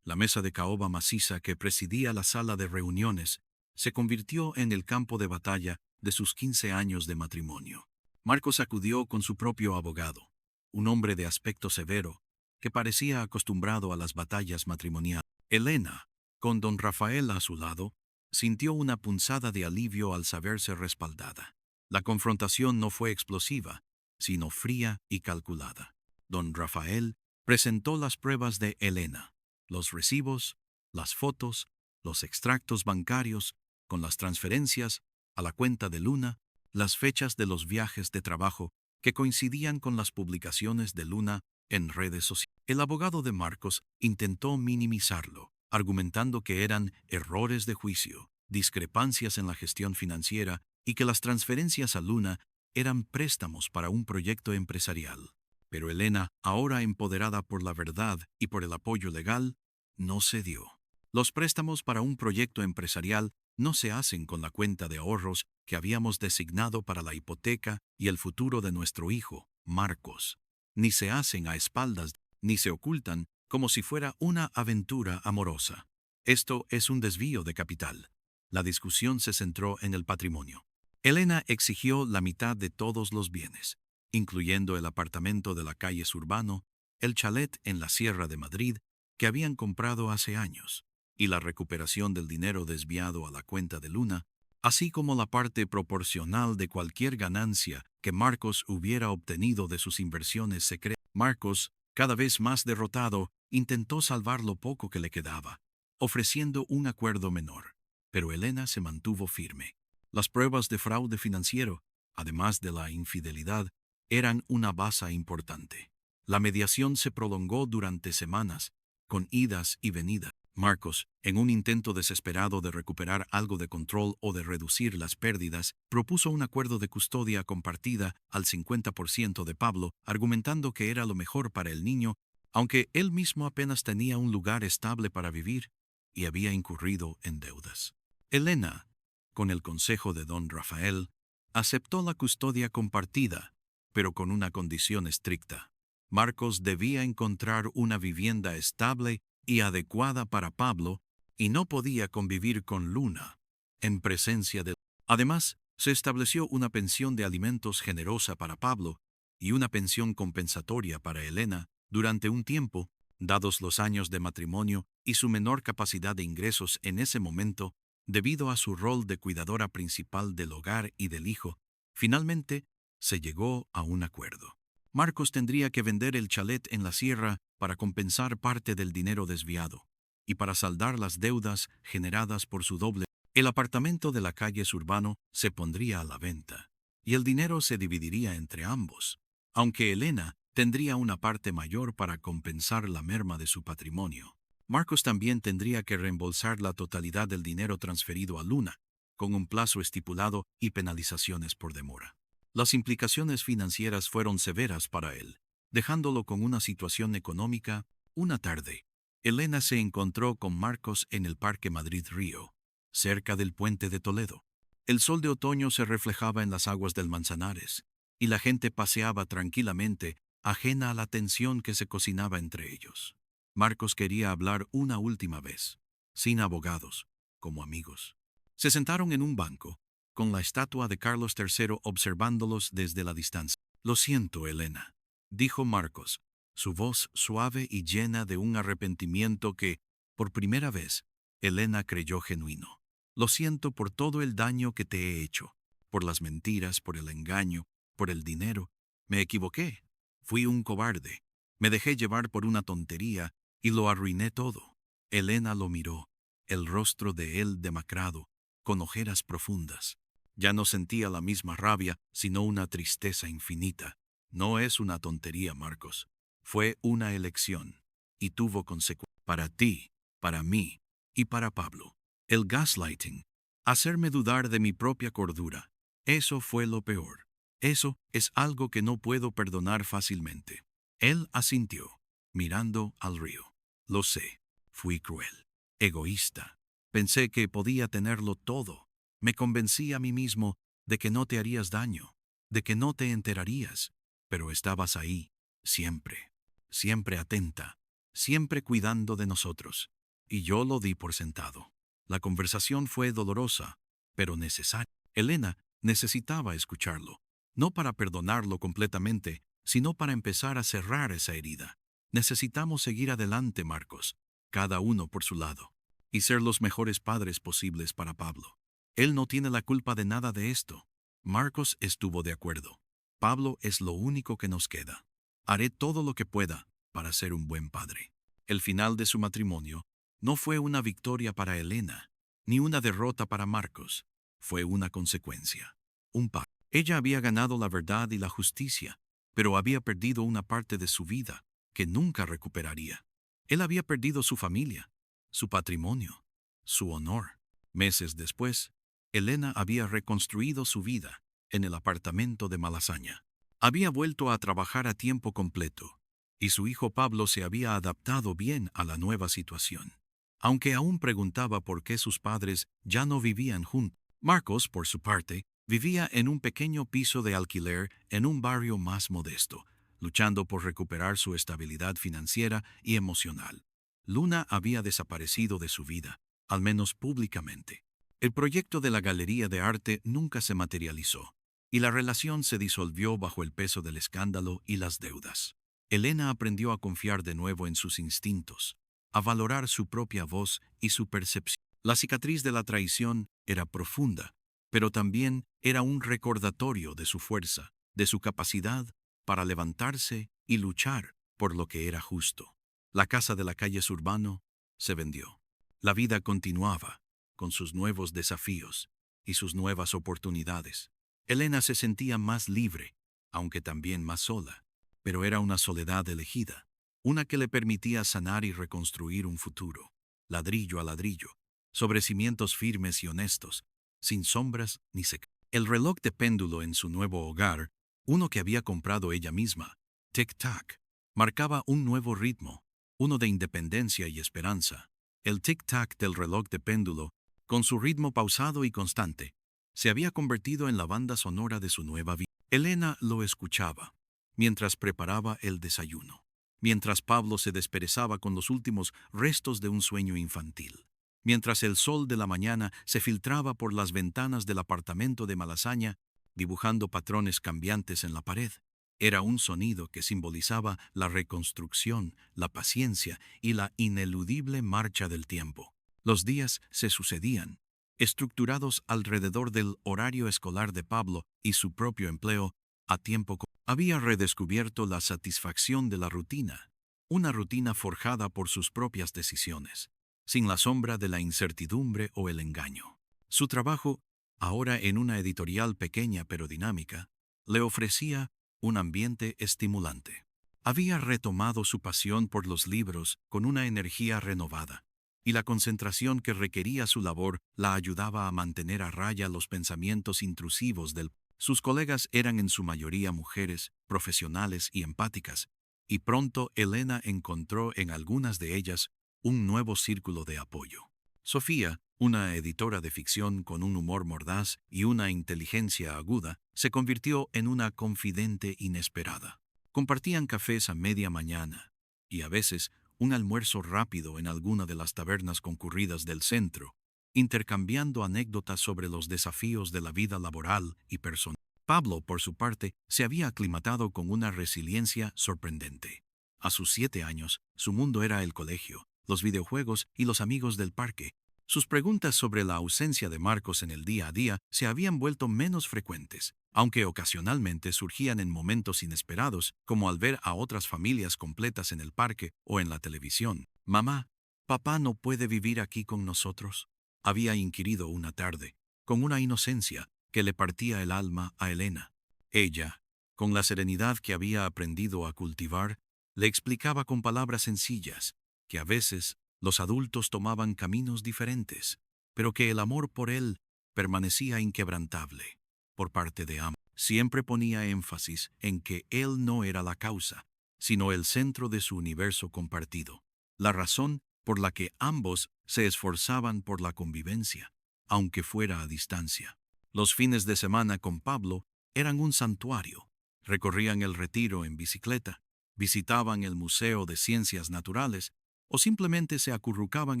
Speaker 1: La mesa de caoba maciza que presidía la sala de reuniones se convirtió en el campo de batalla de sus 15 años de matrimonio. Marcos acudió con su propio abogado, un hombre de aspecto severo, que parecía acostumbrado a las batallas matrimoniales. Elena, con don Rafael a su lado, sintió una punzada de alivio al saberse respaldada. La confrontación no fue explosiva, sino fría y calculada. Don Rafael presentó las pruebas de Elena, los recibos, las fotos, los extractos bancarios, con las transferencias a la cuenta de Luna, las fechas de los viajes de trabajo que coincidían con las publicaciones de Luna en redes sociales. El abogado de Marcos intentó minimizarlo, argumentando que eran errores de juicio, discrepancias en la gestión financiera y que las transferencias a Luna eran préstamos para un proyecto empresarial. Pero Elena, ahora empoderada por la verdad y por el apoyo legal, no cedió. Los préstamos para un proyecto empresarial no se hacen con la cuenta de ahorros que habíamos designado para la hipoteca y el futuro de nuestro hijo, Marcos. Ni se hacen a espaldas, ni se ocultan como si fuera una aventura amorosa. Esto es un desvío de capital. La discusión se centró en el patrimonio. Elena exigió la mitad de todos los bienes, incluyendo el apartamento de la calle Zurbano, el chalet en la Sierra de Madrid que habían comprado hace años, y la recuperación del dinero desviado a la cuenta de Luna, así como la parte proporcional de cualquier ganancia que Marcos hubiera obtenido de sus inversiones secretas. Marcos, cada vez más derrotado, intentó salvar lo poco que le quedaba, ofreciendo un acuerdo menor, pero Elena se mantuvo firme. Las pruebas de fraude financiero, además de la infidelidad, eran una base importante. La mediación se prolongó durante semanas, con idas y venidas. Marcos, en un intento desesperado de recuperar algo de control o de reducir las pérdidas, propuso un acuerdo de custodia compartida al 50% de Pablo, argumentando que era lo mejor para el niño, aunque él mismo apenas tenía un lugar estable para vivir y había incurrido en deudas. Elena, con el consejo de don Rafael, aceptó la custodia compartida, pero con una condición estricta. Marcos debía encontrar una vivienda estable y adecuada para Pablo, y no podía convivir con Luna, en presencia de... Además, se estableció una pensión de alimentos generosa para Pablo y una pensión compensatoria para Elena durante un tiempo, dados los años de matrimonio y su menor capacidad de ingresos en ese momento, debido a su rol de cuidadora principal del hogar y del hijo. Finalmente, se llegó a un acuerdo. Marcos tendría que vender el chalet en la sierra para compensar parte del dinero desviado y para saldar las deudas generadas por su doble. El apartamento de la calle Zurbano se pondría a la venta y el dinero se dividiría entre ambos, aunque Elena tendría una parte mayor para compensar la merma de su patrimonio. Marcos también tendría que reembolsar la totalidad del dinero transferido a Luna, con un plazo estipulado y penalizaciones por demora. Las implicaciones financieras fueron severas para él, dejándolo con una situación económica. Una tarde, Elena se encontró con Marcos en el Parque Madrid-Río, cerca del puente de Toledo. El sol de otoño se reflejaba en las aguas del Manzanares, y la gente paseaba tranquilamente, ajena a la tensión que se cocinaba entre ellos. Marcos quería hablar una última vez, sin abogados, como amigos. Se sentaron en un banco, con la estatua de Carlos III observándolos desde la distancia. Lo siento, Elena, dijo Marcos, su voz suave y llena de un arrepentimiento que, por primera vez, Elena creyó genuino. Lo siento por todo el daño que te he hecho, por las mentiras, por el engaño, por el dinero. Me equivoqué. Fui un cobarde. Me dejé llevar por una tontería y lo arruiné todo. Elena lo miró, el rostro de él demacrado, con ojeras profundas. Ya no sentía la misma rabia, sino una tristeza infinita. No es una tontería, Marcos. Fue una elección, y tuvo consecuencias para ti, para mí y para Pablo. El gaslighting, hacerme dudar de mi propia cordura, eso fue lo peor. Eso es algo que no puedo perdonar fácilmente. Él asintió, mirando al río. Lo sé, fui cruel, egoísta. Pensé que podía tenerlo todo. Me convencí a mí mismo de que no te harías daño, de que no te enterarías, pero estabas ahí, siempre, siempre atenta, siempre cuidando de nosotros. Y yo lo di por sentado. La conversación fue dolorosa, pero necesaria. Elena necesitaba escucharlo, no para perdonarlo completamente, sino para empezar a cerrar esa herida. Necesitamos seguir adelante, Marcos, cada uno por su lado, y ser los mejores padres posibles para Pablo. Él no tiene la culpa de nada de esto. Marcos estuvo de acuerdo. Pablo es lo único que nos queda. Haré todo lo que pueda para ser un buen padre. El final de su matrimonio no fue una victoria para Elena, ni una derrota para Marcos. Fue una consecuencia. Un par. Ella había ganado la verdad y la justicia, pero había perdido una parte de su vida que nunca recuperaría. Él había perdido su familia, su patrimonio, su honor. Meses después, Elena había reconstruido su vida en el apartamento de Malasaña. Había vuelto a trabajar a tiempo completo, y su hijo Pablo se había adaptado bien a la nueva situación. Aunque aún preguntaba por qué sus padres ya no vivían juntos. Marcos, por su parte, vivía en un pequeño piso de alquiler en un barrio más modesto, luchando por recuperar su estabilidad financiera y emocional. Luna había desaparecido de su vida, al menos públicamente. El proyecto de la galería de arte nunca se materializó, y la relación se disolvió bajo el peso del escándalo y las deudas. Elena aprendió a confiar de nuevo en sus instintos, a valorar su propia voz y su percepción. La cicatriz de la traición era profunda, pero también era un recordatorio de su fuerza, de su capacidad para levantarse y luchar por lo que era justo. La casa de la calle Zurbano se vendió. La vida continuaba, con sus nuevos desafíos y sus nuevas oportunidades. Elena se sentía más libre, aunque también más sola, pero era una soledad elegida, una que le permitía sanar y reconstruir un futuro, ladrillo a ladrillo, sobre cimientos firmes y honestos, sin sombras ni secretos. El reloj de péndulo en su nuevo hogar, uno que había comprado ella misma, tic-tac, marcaba un nuevo ritmo, uno de independencia y esperanza. El tic-tac del reloj de péndulo, con su ritmo pausado y constante, se había convertido en la banda sonora de su nueva vida. Elena lo escuchaba, mientras preparaba el desayuno, mientras Pablo se desperezaba con los últimos restos de un sueño infantil, mientras el sol de la mañana se filtraba por las ventanas del apartamento de Malasaña, dibujando patrones cambiantes en la pared. Era un sonido que simbolizaba la reconstrucción, la paciencia y la ineludible marcha del tiempo. Los días se sucedían, estructurados alrededor del horario escolar de Pablo y su propio empleo a tiempo completo. Había redescubierto la satisfacción de la rutina, una rutina forjada por sus propias decisiones, sin la sombra de la incertidumbre o el engaño. Su trabajo, ahora en una editorial pequeña pero dinámica, le ofrecía un ambiente estimulante. Había retomado su pasión por los libros con una energía renovada, y la concentración que requería su labor la ayudaba a mantener a raya los pensamientos intrusivos del. Sus colegas eran en su mayoría mujeres, profesionales y empáticas, y pronto Elena encontró en algunas de ellas un nuevo círculo de apoyo. Sofía, una editora de ficción con un humor mordaz y una inteligencia aguda, se convirtió en una confidente inesperada. Compartían cafés a media mañana, y a veces un almuerzo rápido en alguna de las tabernas concurridas del centro, intercambiando anécdotas sobre los desafíos de la vida laboral y personal. Pablo, por su parte, se había aclimatado con una resiliencia sorprendente. A sus 7 años, su mundo era el colegio, los videojuegos y los amigos del parque. Sus preguntas sobre la ausencia de Marcos en el día a día se habían vuelto menos frecuentes, aunque ocasionalmente surgían en momentos inesperados, como al ver a otras familias completas en el parque o en la televisión. «Mamá, ¿papá no puede vivir aquí con nosotros?», había inquirido una tarde, con una inocencia que le partía el alma a Elena. Ella, con la serenidad que había aprendido a cultivar, le explicaba con palabras sencillas que a veces los adultos tomaban caminos diferentes, pero que el amor por él permanecía inquebrantable. Por parte de ambos, siempre ponía énfasis en que él no era la causa, sino el centro de su universo compartido, la razón por la que ambos se esforzaban por la convivencia, aunque fuera a distancia. Los fines de semana con Pablo eran un santuario. Recorrían el Retiro en bicicleta, visitaban el Museo de Ciencias Naturales o simplemente se acurrucaban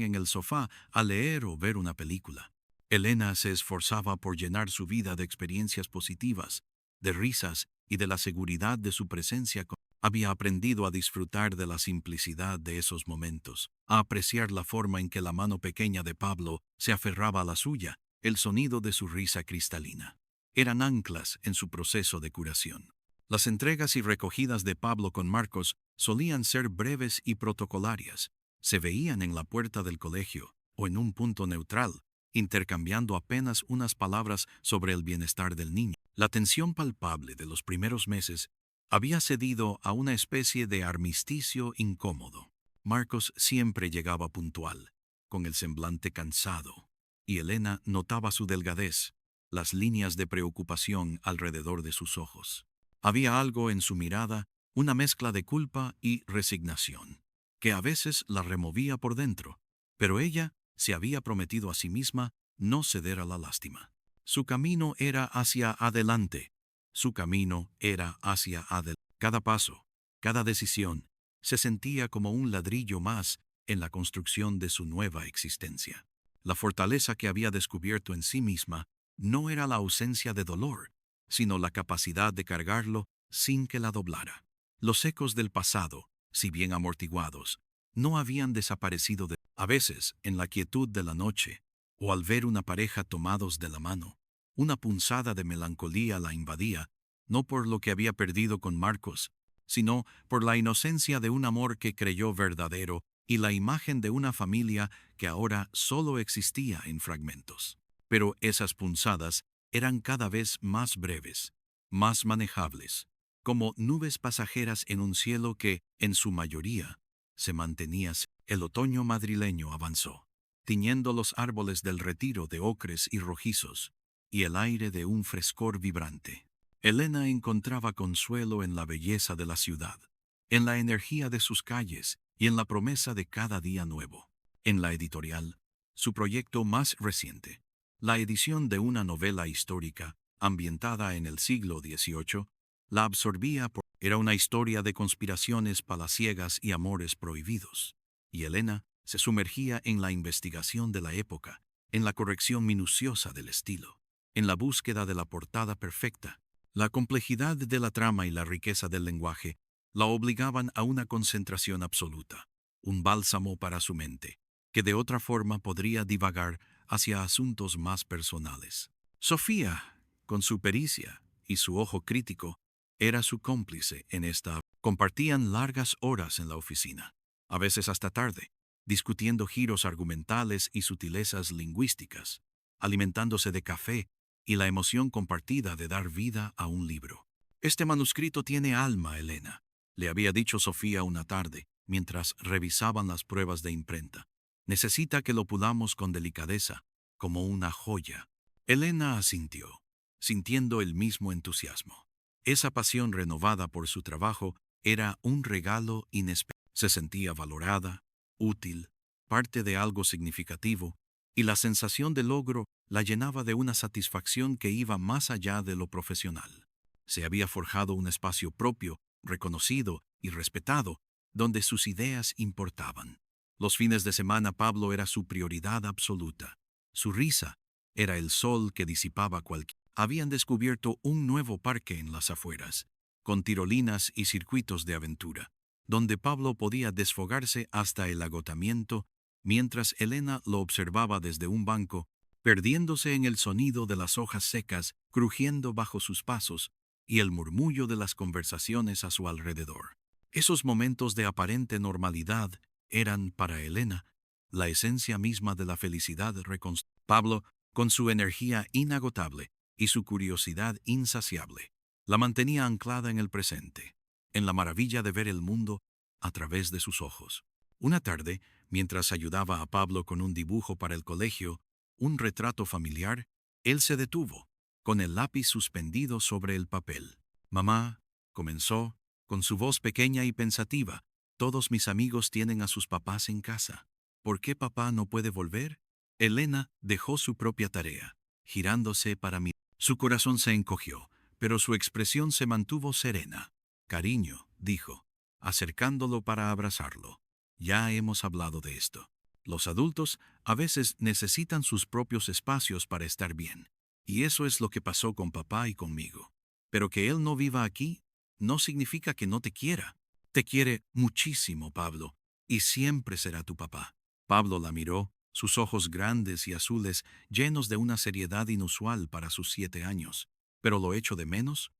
Speaker 1: en el sofá a leer o ver una película. Elena se esforzaba por llenar su vida de experiencias positivas, de risas y de la seguridad de su presencia. Había aprendido a disfrutar de la simplicidad de esos momentos, a apreciar la forma en que la mano pequeña de Pablo se aferraba a la suya, el sonido de su risa cristalina. Eran anclas en su proceso de curación. Las entregas y recogidas de Pablo con Marcos solían ser breves y protocolarias. Se veían en la puerta del colegio o en un punto neutral, intercambiando apenas unas palabras sobre el bienestar del niño. La tensión palpable de los primeros meses había cedido a una especie de armisticio incómodo. Marcos siempre llegaba puntual, con el semblante cansado, y Elena notaba su delgadez, las líneas de preocupación alrededor de sus ojos. Había algo en su mirada, una mezcla de culpa y resignación, que a veces la removía por dentro, pero ella se había prometido a sí misma no ceder a la lástima. Su camino era hacia adelante. Su camino era hacia adelante. Cada paso, cada decisión, se sentía como un ladrillo más en la construcción de su nueva existencia. La fortaleza que había descubierto en sí misma no era la ausencia de dolor, sino la capacidad de cargarlo sin que la doblara. Los ecos del pasado, si bien amortiguados, no habían desaparecido a veces, en la quietud de la noche, o al ver una pareja tomados de la mano, una punzada de melancolía la invadía, no por lo que había perdido con Marcos, sino por la inocencia de un amor que creyó verdadero y la imagen de una familia que ahora solo existía en fragmentos. Pero esas punzadas eran cada vez más breves, más manejables, como nubes pasajeras en un cielo que, en su mayoría, se mantenía. El otoño madrileño avanzó, tiñendo los árboles del Retiro de ocres y rojizos, y el aire de un frescor vibrante. Elena encontraba consuelo en la belleza de la ciudad, en la energía de sus calles y en la promesa de cada día nuevo. En la editorial, su proyecto más reciente, la edición de una novela histórica ambientada en el siglo XVIII, la absorbía era una historia de conspiraciones palaciegas y amores prohibidos, y Elena se sumergía en la investigación de la época, en la corrección minuciosa del estilo, en la búsqueda de la portada perfecta. La complejidad de la trama y la riqueza del lenguaje la obligaban a una concentración absoluta, un bálsamo para su mente, que de otra forma podría divagar hacia asuntos más personales. Sofía, con su pericia y su ojo crítico, era su cómplice en esta. Compartían largas horas en la oficina, a veces hasta tarde, discutiendo giros argumentales y sutilezas lingüísticas, alimentándose de café y la emoción compartida de dar vida a un libro. «Este manuscrito tiene alma, Elena», le había dicho Sofía una tarde, mientras revisaban las pruebas de imprenta. «Necesita que lo pulamos con delicadeza, como una joya». Elena asintió, sintiendo el mismo entusiasmo. Esa pasión renovada por su trabajo era un regalo inesperado. Se sentía valorada, útil, parte de algo significativo, y la sensación de logro la llenaba de una satisfacción que iba más allá de lo profesional. Se había forjado un espacio propio, reconocido y respetado, donde sus ideas importaban. Los fines de semana Pablo era su prioridad absoluta. Su risa era el sol que disipaba cualquier. Habían descubierto un nuevo parque en las afueras, con tirolinas y circuitos de aventura, donde Pablo podía desfogarse hasta el agotamiento, mientras Elena lo observaba desde un banco, perdiéndose en el sonido de las hojas secas crujiendo bajo sus pasos y el murmullo de las conversaciones a su alrededor. Esos momentos de aparente normalidad eran, para Elena, la esencia misma de la felicidad reconstruida. Pablo, con su energía inagotable y su curiosidad insaciable, la mantenía anclada en el presente, en la maravilla de ver el mundo a través de sus ojos. Una tarde, mientras ayudaba a Pablo con un dibujo para el colegio, un retrato familiar, él se detuvo, con el lápiz suspendido sobre el papel. «Mamá», comenzó, con su voz pequeña y pensativa, «todos mis amigos tienen a sus papás en casa. ¿Por qué papá no puede volver?» Elena dejó su propia tarea, girándose para mí. Su corazón se encogió, pero su expresión se mantuvo serena. «Cariño», dijo, acercándolo para abrazarlo. «Ya hemos hablado de esto. Los adultos a veces necesitan sus propios espacios para estar bien. Y eso es lo que pasó con papá y conmigo. Pero que él no viva aquí no significa que no te quiera. Te quiere muchísimo, Pablo, y siempre será tu papá». Pablo la miró, sus ojos grandes y azules, llenos de una seriedad inusual para sus 7 años. «¿Pero lo echo de menos?»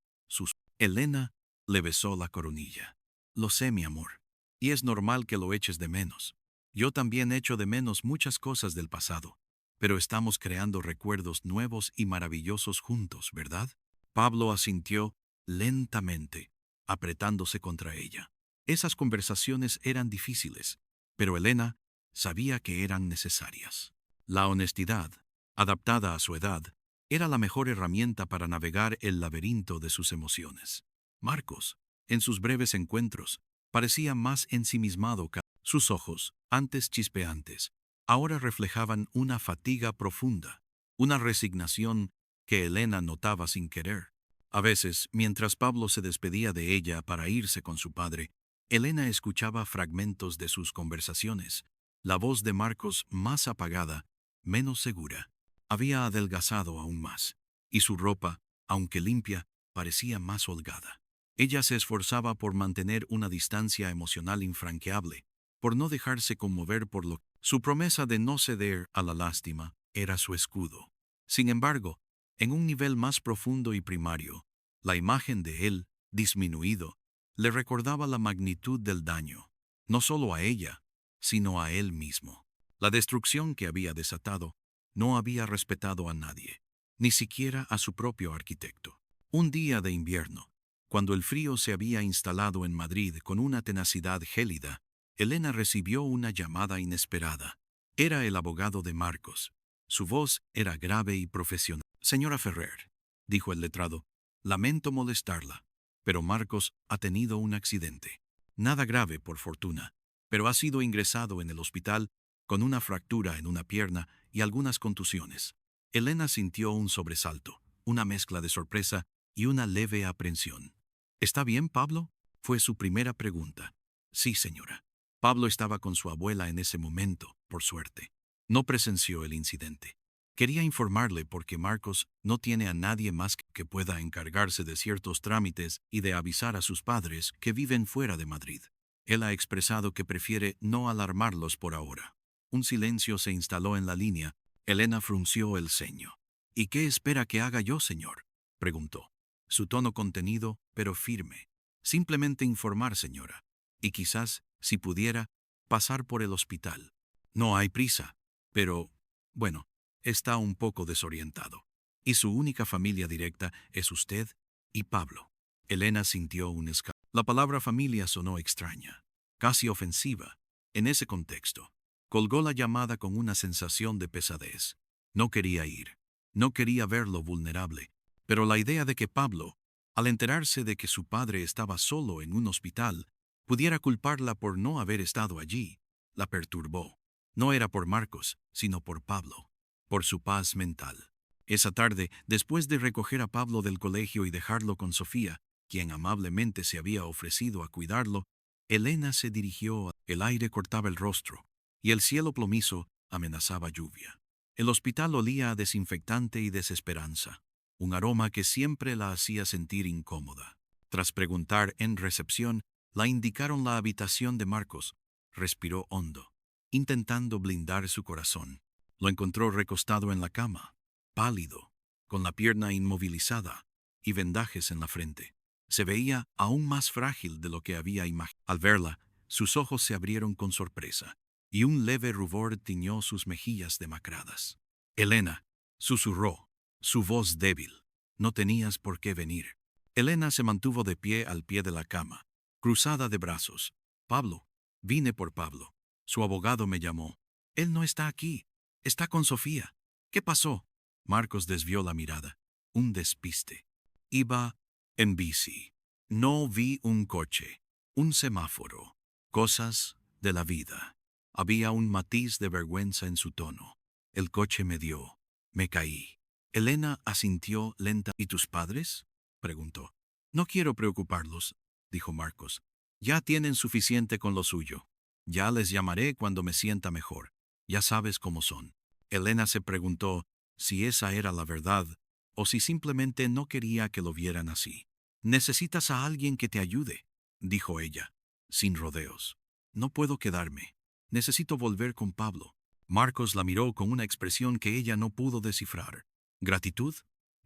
Speaker 1: Elena le besó la coronilla. «Lo sé, mi amor. Y es normal que lo eches de menos. Yo también echo de menos muchas cosas del pasado. Pero estamos creando recuerdos nuevos y maravillosos juntos, ¿verdad?» Pablo asintió lentamente, apretándose contra ella. Esas conversaciones eran difíciles, pero Elena sabía que eran necesarias. La honestidad, adaptada a su edad, era la mejor herramienta para navegar el laberinto de sus emociones. Marcos, en sus breves encuentros, parecía más ensimismado que sus ojos, antes chispeantes, ahora reflejaban una fatiga profunda, una resignación que Elena notaba sin querer. A veces, mientras Pablo se despedía de ella para irse con su padre, Elena escuchaba fragmentos de sus conversaciones. La voz de Marcos, más apagada, menos segura, había adelgazado aún más, y su ropa, aunque limpia, parecía más holgada. Ella se esforzaba por mantener una distancia emocional infranqueable, por no dejarse conmover por lo que su promesa de no ceder a la lástima era su escudo. Sin embargo, en un nivel más profundo y primario, la imagen de él, disminuido, le recordaba la magnitud del daño, no solo a ella, sino a él mismo. La destrucción que había desatado no había respetado a nadie, ni siquiera a su propio arquitecto. Un día de invierno, cuando el frío se había instalado en Madrid con una tenacidad gélida, Elena recibió una llamada inesperada. Era el abogado de Marcos. Su voz era grave y profesional. «Señora Ferrer», dijo el letrado, «lamento molestarla, pero Marcos ha tenido un accidente. Nada grave, por fortuna, pero ha sido ingresado en el hospital con una fractura en una pierna y algunas contusiones». Elena sintió un sobresalto, una mezcla de sorpresa y una leve aprensión. «¿Está bien, Pablo?», fue su primera pregunta. «Sí, señora». Pablo estaba con su abuela en ese momento, por suerte. No presenció el incidente. Quería informarle porque Marcos no tiene a nadie más que pueda encargarse de ciertos trámites y de avisar a sus padres que viven fuera de Madrid. Él ha expresado que prefiere no alarmarlos por ahora. Un silencio se instaló en la línea. Elena frunció el ceño. «¿Y qué espera que haga yo, señor?», preguntó. Su tono contenido, pero firme. «Simplemente informar, señora. Y quizás, si pudiera, pasar por el hospital. No hay prisa, pero, bueno, está un poco desorientado. Y su única familia directa es usted y Pablo». Elena sintió un escalofrío. La palabra familia sonó extraña, casi ofensiva, en ese contexto. Colgó la llamada con una sensación de pesadez. No quería ir. No quería verlo vulnerable. Pero la idea de que Pablo, al enterarse de que su padre estaba solo en un hospital, pudiera culparla por no haber estado allí, la perturbó. No era por Marcos, sino por Pablo, por su paz mental. Esa tarde, después de recoger a Pablo del colegio y dejarlo con Sofía, quien amablemente se había ofrecido a cuidarlo, Elena se dirigió. El aire cortaba el rostro, y el cielo plomizo amenazaba lluvia. El hospital olía a desinfectante y desesperanza, un aroma que siempre la hacía sentir incómoda. Tras preguntar en recepción, la indicaron la habitación de Marcos. Respiró hondo, intentando blindar su corazón. Lo encontró recostado en la cama, pálido, con la pierna inmovilizada y vendajes en la frente. Se veía aún más frágil de lo que había imaginado. Al verla, sus ojos se abrieron con sorpresa, y un leve rubor tiñó sus mejillas demacradas. Elena, susurró, su voz débil. No tenías por qué venir. Elena se mantuvo de pie al pie de la cama, cruzada de brazos. Pablo, vine por Pablo. Su abogado me llamó. Él no está aquí. Está con Sofía. ¿Qué pasó? Marcos desvió la mirada. Un despiste. Iba en bici. No vi un coche, un semáforo. Cosas de la vida. Había un matiz de vergüenza en su tono. El coche me dio. Me caí. Elena asintió lenta. ¿Y tus padres? Preguntó. No quiero preocuparlos, dijo Marcos. Ya tienen suficiente con lo suyo. Ya les llamaré cuando me sienta mejor. Ya sabes cómo son. Elena se preguntó si esa era la verdad o si simplemente no quería que lo vieran así. Necesitas a alguien que te ayude, dijo ella, sin rodeos. No puedo quedarme. Necesito volver con Pablo. Marcos la miró con una expresión que ella no pudo descifrar. ¿Gratitud?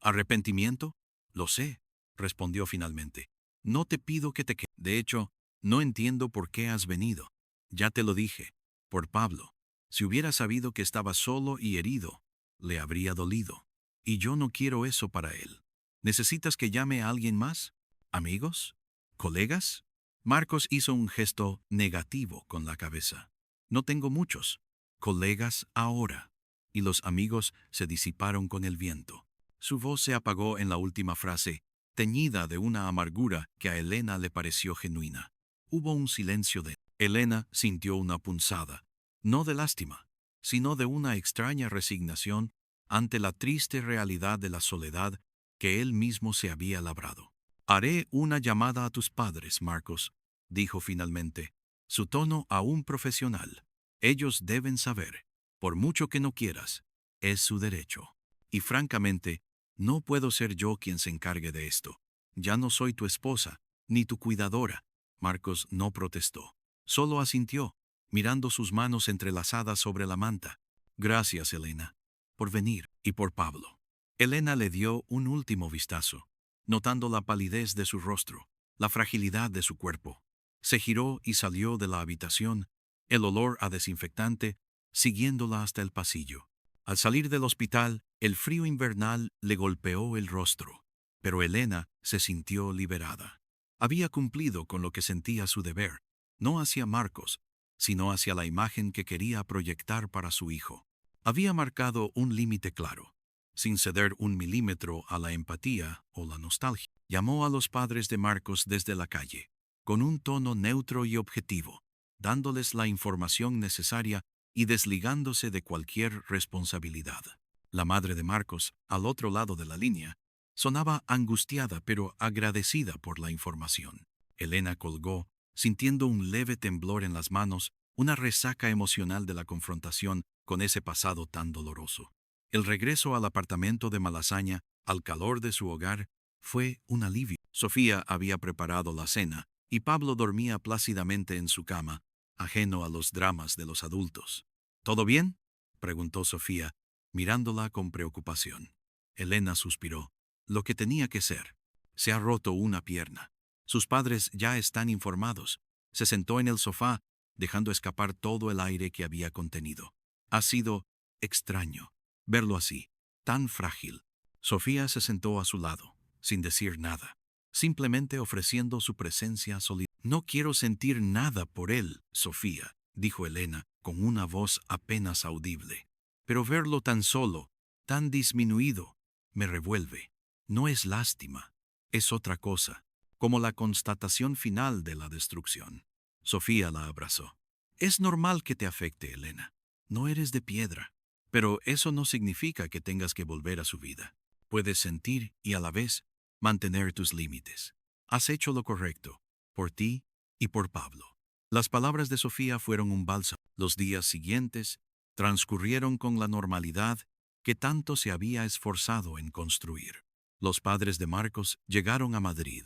Speaker 1: ¿Arrepentimiento? Lo sé, respondió finalmente. No te pido que te quedes. De hecho, no entiendo por qué has venido. Ya te lo dije, por Pablo. Si hubiera sabido que estaba solo y herido, le habría dolido. Y yo no quiero eso para él. ¿Necesitas que llame a alguien más? ¿Amigos? ¿Colegas? Marcos hizo un gesto negativo con la cabeza. No tengo muchos. Colegas ahora. Y los amigos se disiparon con el viento. Su voz se apagó en la última frase, teñida de una amargura que a Elena le pareció genuina. Hubo un silencio de... Elena sintió una punzada, no de lástima, sino de una extraña resignación ante la triste realidad de la soledad que él mismo se había labrado. Haré una llamada a tus padres, Marcos, dijo finalmente, su tono aún profesional. Ellos deben saber, por mucho que no quieras, es su derecho. Y francamente, no puedo ser yo quien se encargue de esto. Ya no soy tu esposa, ni tu cuidadora. Marcos no protestó. Solo asintió, mirando sus manos entrelazadas sobre la manta. Gracias, Elena, por venir, y por Pablo. Elena le dio un último vistazo, notando la palidez de su rostro, la fragilidad de su cuerpo. Se giró y salió de la habitación, el olor a desinfectante, siguiéndola hasta el pasillo. Al salir del hospital, el frío invernal le golpeó el rostro, pero Elena se sintió liberada. Había cumplido con lo que sentía su deber, no hacia Marcos, sino hacia la imagen que quería proyectar para su hijo. Había marcado un límite claro, sin ceder un milímetro a la empatía o la nostalgia. Llamó a los padres de Marcos desde la calle, con un tono neutro y objetivo, dándoles la información necesaria y desligándose de cualquier responsabilidad. La madre de Marcos, al otro lado de la línea, sonaba angustiada pero agradecida por la información. Elena colgó, sintiendo un leve temblor en las manos, una resaca emocional de la confrontación con ese pasado tan doloroso. El regreso al apartamento de Malasaña, al calor de su hogar, fue un alivio. Sofía había preparado la cena, y Pablo dormía plácidamente en su cama, ajeno a los dramas de los adultos. ¿Todo bien?, preguntó Sofía, mirándola con preocupación. Elena suspiró. Lo que tenía que ser. Se ha roto una pierna. Sus padres ya están informados. Se sentó en el sofá, dejando escapar todo el aire que había contenido. Ha sido extraño verlo así, tan frágil. Sofía se sentó a su lado, sin decir nada, simplemente ofreciendo su presencia sólida. No quiero sentir nada por él, Sofía, dijo Elena, con una voz apenas audible. Pero verlo tan solo, tan disminuido, me revuelve. No es lástima, es otra cosa, como la constatación final de la destrucción. Sofía la abrazó. Es normal que te afecte, Elena. No eres de piedra. Pero eso no significa que tengas que volver a su vida. Puedes sentir y a la vez mantener tus límites. Has hecho lo correcto, por ti y por Pablo. Las palabras de Sofía fueron un bálsamo. Los días siguientes transcurrieron con la normalidad que tanto se había esforzado en construir. Los padres de Marcos llegaron a Madrid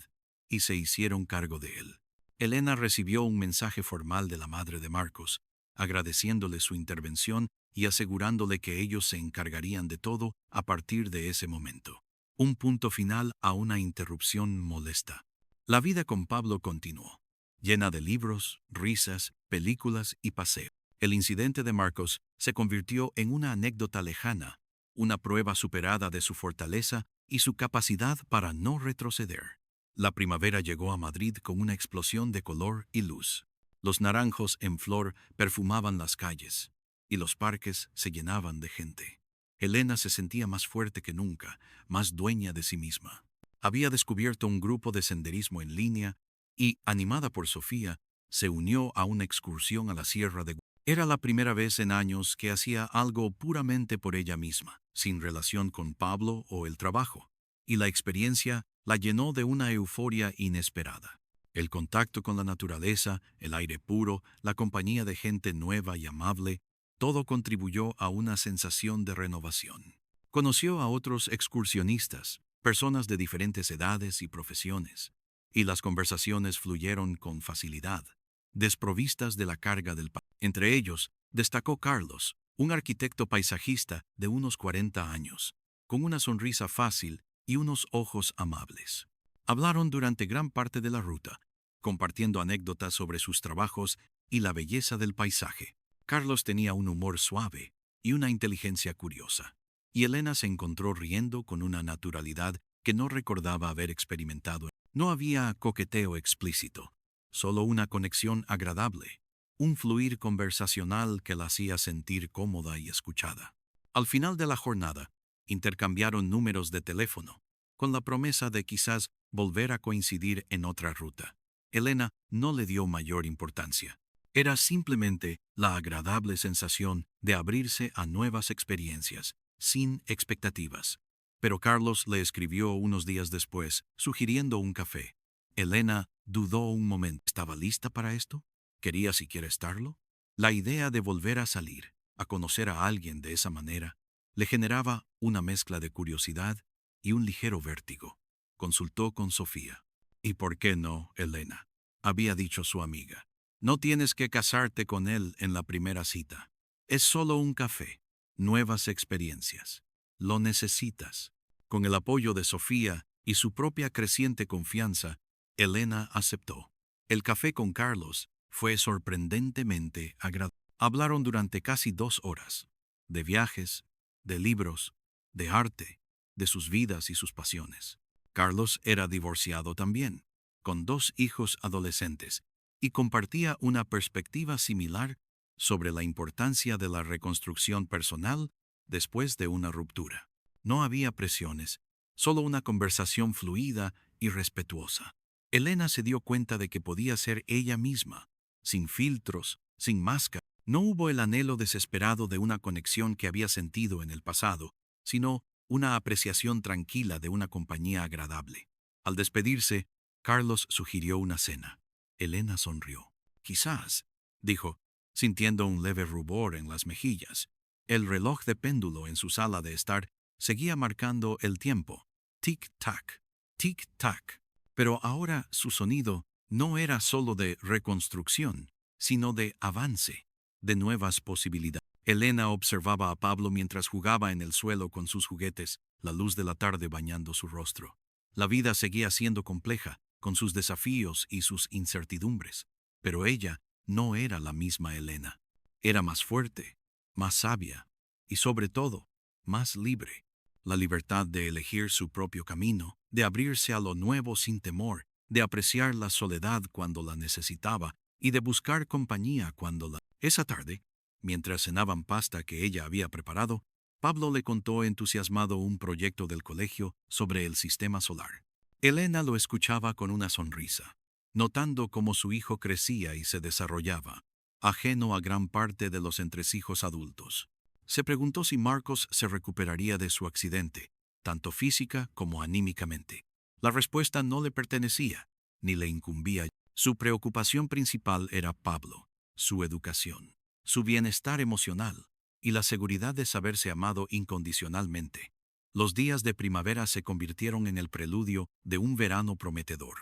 Speaker 1: y se hicieron cargo de él. Elena recibió un mensaje formal de la madre de Marcos, agradeciéndole su intervención y asegurándole que ellos se encargarían de todo a partir de ese momento. Un punto final a una interrupción molesta. La vida con Pablo continuó, llena de libros, risas, películas y paseos. El incidente de Marcos se convirtió en una anécdota lejana, una prueba superada de su fortaleza y su capacidad para no retroceder. La primavera llegó a Madrid con una explosión de color y luz. Los naranjos en flor perfumaban las calles, y los parques se llenaban de gente. Elena se sentía más fuerte que nunca, más dueña de sí misma. Había descubierto un grupo de senderismo en línea y, animada por Sofía, se unió a una excursión a la Sierra de Guadalupe. Era la primera vez en años que hacía algo puramente por ella misma, sin relación con Pablo o el trabajo, y la experiencia la llenó de una euforia inesperada. El contacto con la naturaleza, el aire puro, la compañía de gente nueva y amable, todo contribuyó a una sensación de renovación. Conoció a otros excursionistas, personas de diferentes edades y profesiones, y las conversaciones fluyeron con facilidad, desprovistas de la carga del país. Entre ellos, destacó Carlos, un arquitecto paisajista de unos 40 años, con una sonrisa fácil y unos ojos amables. Hablaron durante gran parte de la ruta, compartiendo anécdotas sobre sus trabajos y la belleza del paisaje. Carlos tenía un humor suave y una inteligencia curiosa, y Elena se encontró riendo con una naturalidad que no recordaba haber experimentado. No había coqueteo explícito, solo una conexión agradable, un fluir conversacional que la hacía sentir cómoda y escuchada. Al final de la jornada, intercambiaron números de teléfono, con la promesa de quizás volver a coincidir en otra ruta. Elena no le dio mayor importancia. Era simplemente la agradable sensación de abrirse a nuevas experiencias, sin expectativas. Pero Carlos le escribió unos días después, sugiriendo un café. Elena dudó un momento. ¿Estaba lista para esto? ¿Quería siquiera estarlo? La idea de volver a salir, a conocer a alguien de esa manera, le generaba una mezcla de curiosidad y un ligero vértigo. Consultó con Sofía. ¿Y por qué no, Elena?, había dicho su amiga. No tienes que casarte con él en la primera cita. Es solo un café, nuevas experiencias. Lo necesitas. Con el apoyo de Sofía y su propia creciente confianza, Elena aceptó. El café con Carlos fue sorprendentemente agradable. Hablaron durante casi 2 horas, de viajes, de libros, de arte, de sus vidas y sus pasiones. Carlos era divorciado también, con 2 hijos adolescentes, y compartía una perspectiva similar sobre la importancia de la reconstrucción personal después de una ruptura. No había presiones, solo una conversación fluida y respetuosa. Elena se dio cuenta de que podía ser ella misma, sin filtros, sin máscara. No hubo el anhelo desesperado de una conexión que había sentido en el pasado, sino una apreciación tranquila de una compañía agradable. Al despedirse, Carlos sugirió una cena. Elena sonrió. Quizás, dijo, sintiendo un leve rubor en las mejillas. El reloj de péndulo en su sala de estar seguía marcando el tiempo. Tic-tac, tic-tac. Pero ahora su sonido no era solo de reconstrucción, sino de avance, de nuevas posibilidades. Elena observaba a Pablo mientras jugaba en el suelo con sus juguetes, la luz de la tarde bañando su rostro. La vida seguía siendo compleja, con sus desafíos y sus incertidumbres, pero ella no era la misma Elena. Era más fuerte, más sabia y, sobre todo, más libre. La libertad de elegir su propio camino, de abrirse a lo nuevo sin temor, de apreciar la soledad cuando la necesitaba y de buscar compañía cuando la... Esa tarde, mientras cenaban pasta que ella había preparado, Pablo le contó entusiasmado un proyecto del colegio sobre el sistema solar. Elena lo escuchaba con una sonrisa, notando cómo su hijo crecía y se desarrollaba, ajeno a gran parte de los entresijos adultos. Se preguntó si Marcos se recuperaría de su accidente, tanto física como anímicamente. La respuesta no le pertenecía, ni le incumbía. Su preocupación principal era Pablo, su educación, su bienestar emocional y la seguridad de saberse amado incondicionalmente. Los días de primavera se convirtieron en el preludio de un verano prometedor.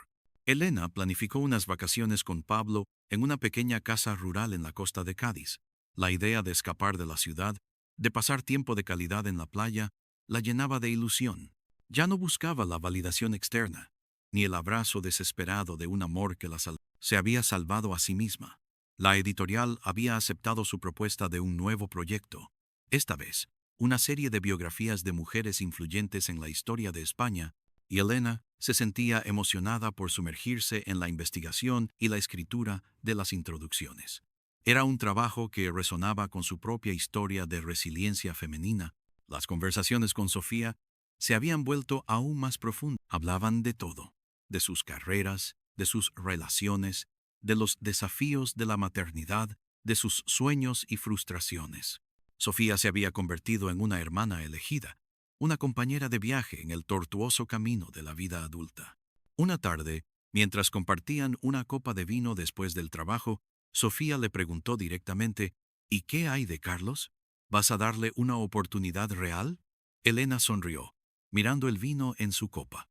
Speaker 1: Elena planificó unas vacaciones con Pablo en una pequeña casa rural en la costa de Cádiz. La idea de escapar de la ciudad, de pasar tiempo de calidad en la playa, la llenaba de ilusión. Ya no buscaba la validación externa, ni el abrazo desesperado de un amor que se había salvado a sí misma. La editorial había aceptado su propuesta de un nuevo proyecto. Esta vez, una serie de biografías de mujeres influyentes en la historia de España, y Elena se sentía emocionada por sumergirse en la investigación y la escritura de las introducciones. Era un trabajo que resonaba con su propia historia de resiliencia femenina. Las conversaciones con Sofía se habían vuelto aún más profundas. Hablaban de todo, de sus carreras, de sus relaciones, de los desafíos de la maternidad, de sus sueños y frustraciones. Sofía se había convertido en una hermana elegida, una compañera de viaje en el tortuoso camino de la vida adulta. Una tarde, mientras compartían una copa de vino después del trabajo, Sofía le preguntó directamente: ¿Y qué hay de Carlos? ¿Vas a darle una oportunidad real? Elena sonrió, mirando el vino en su copa.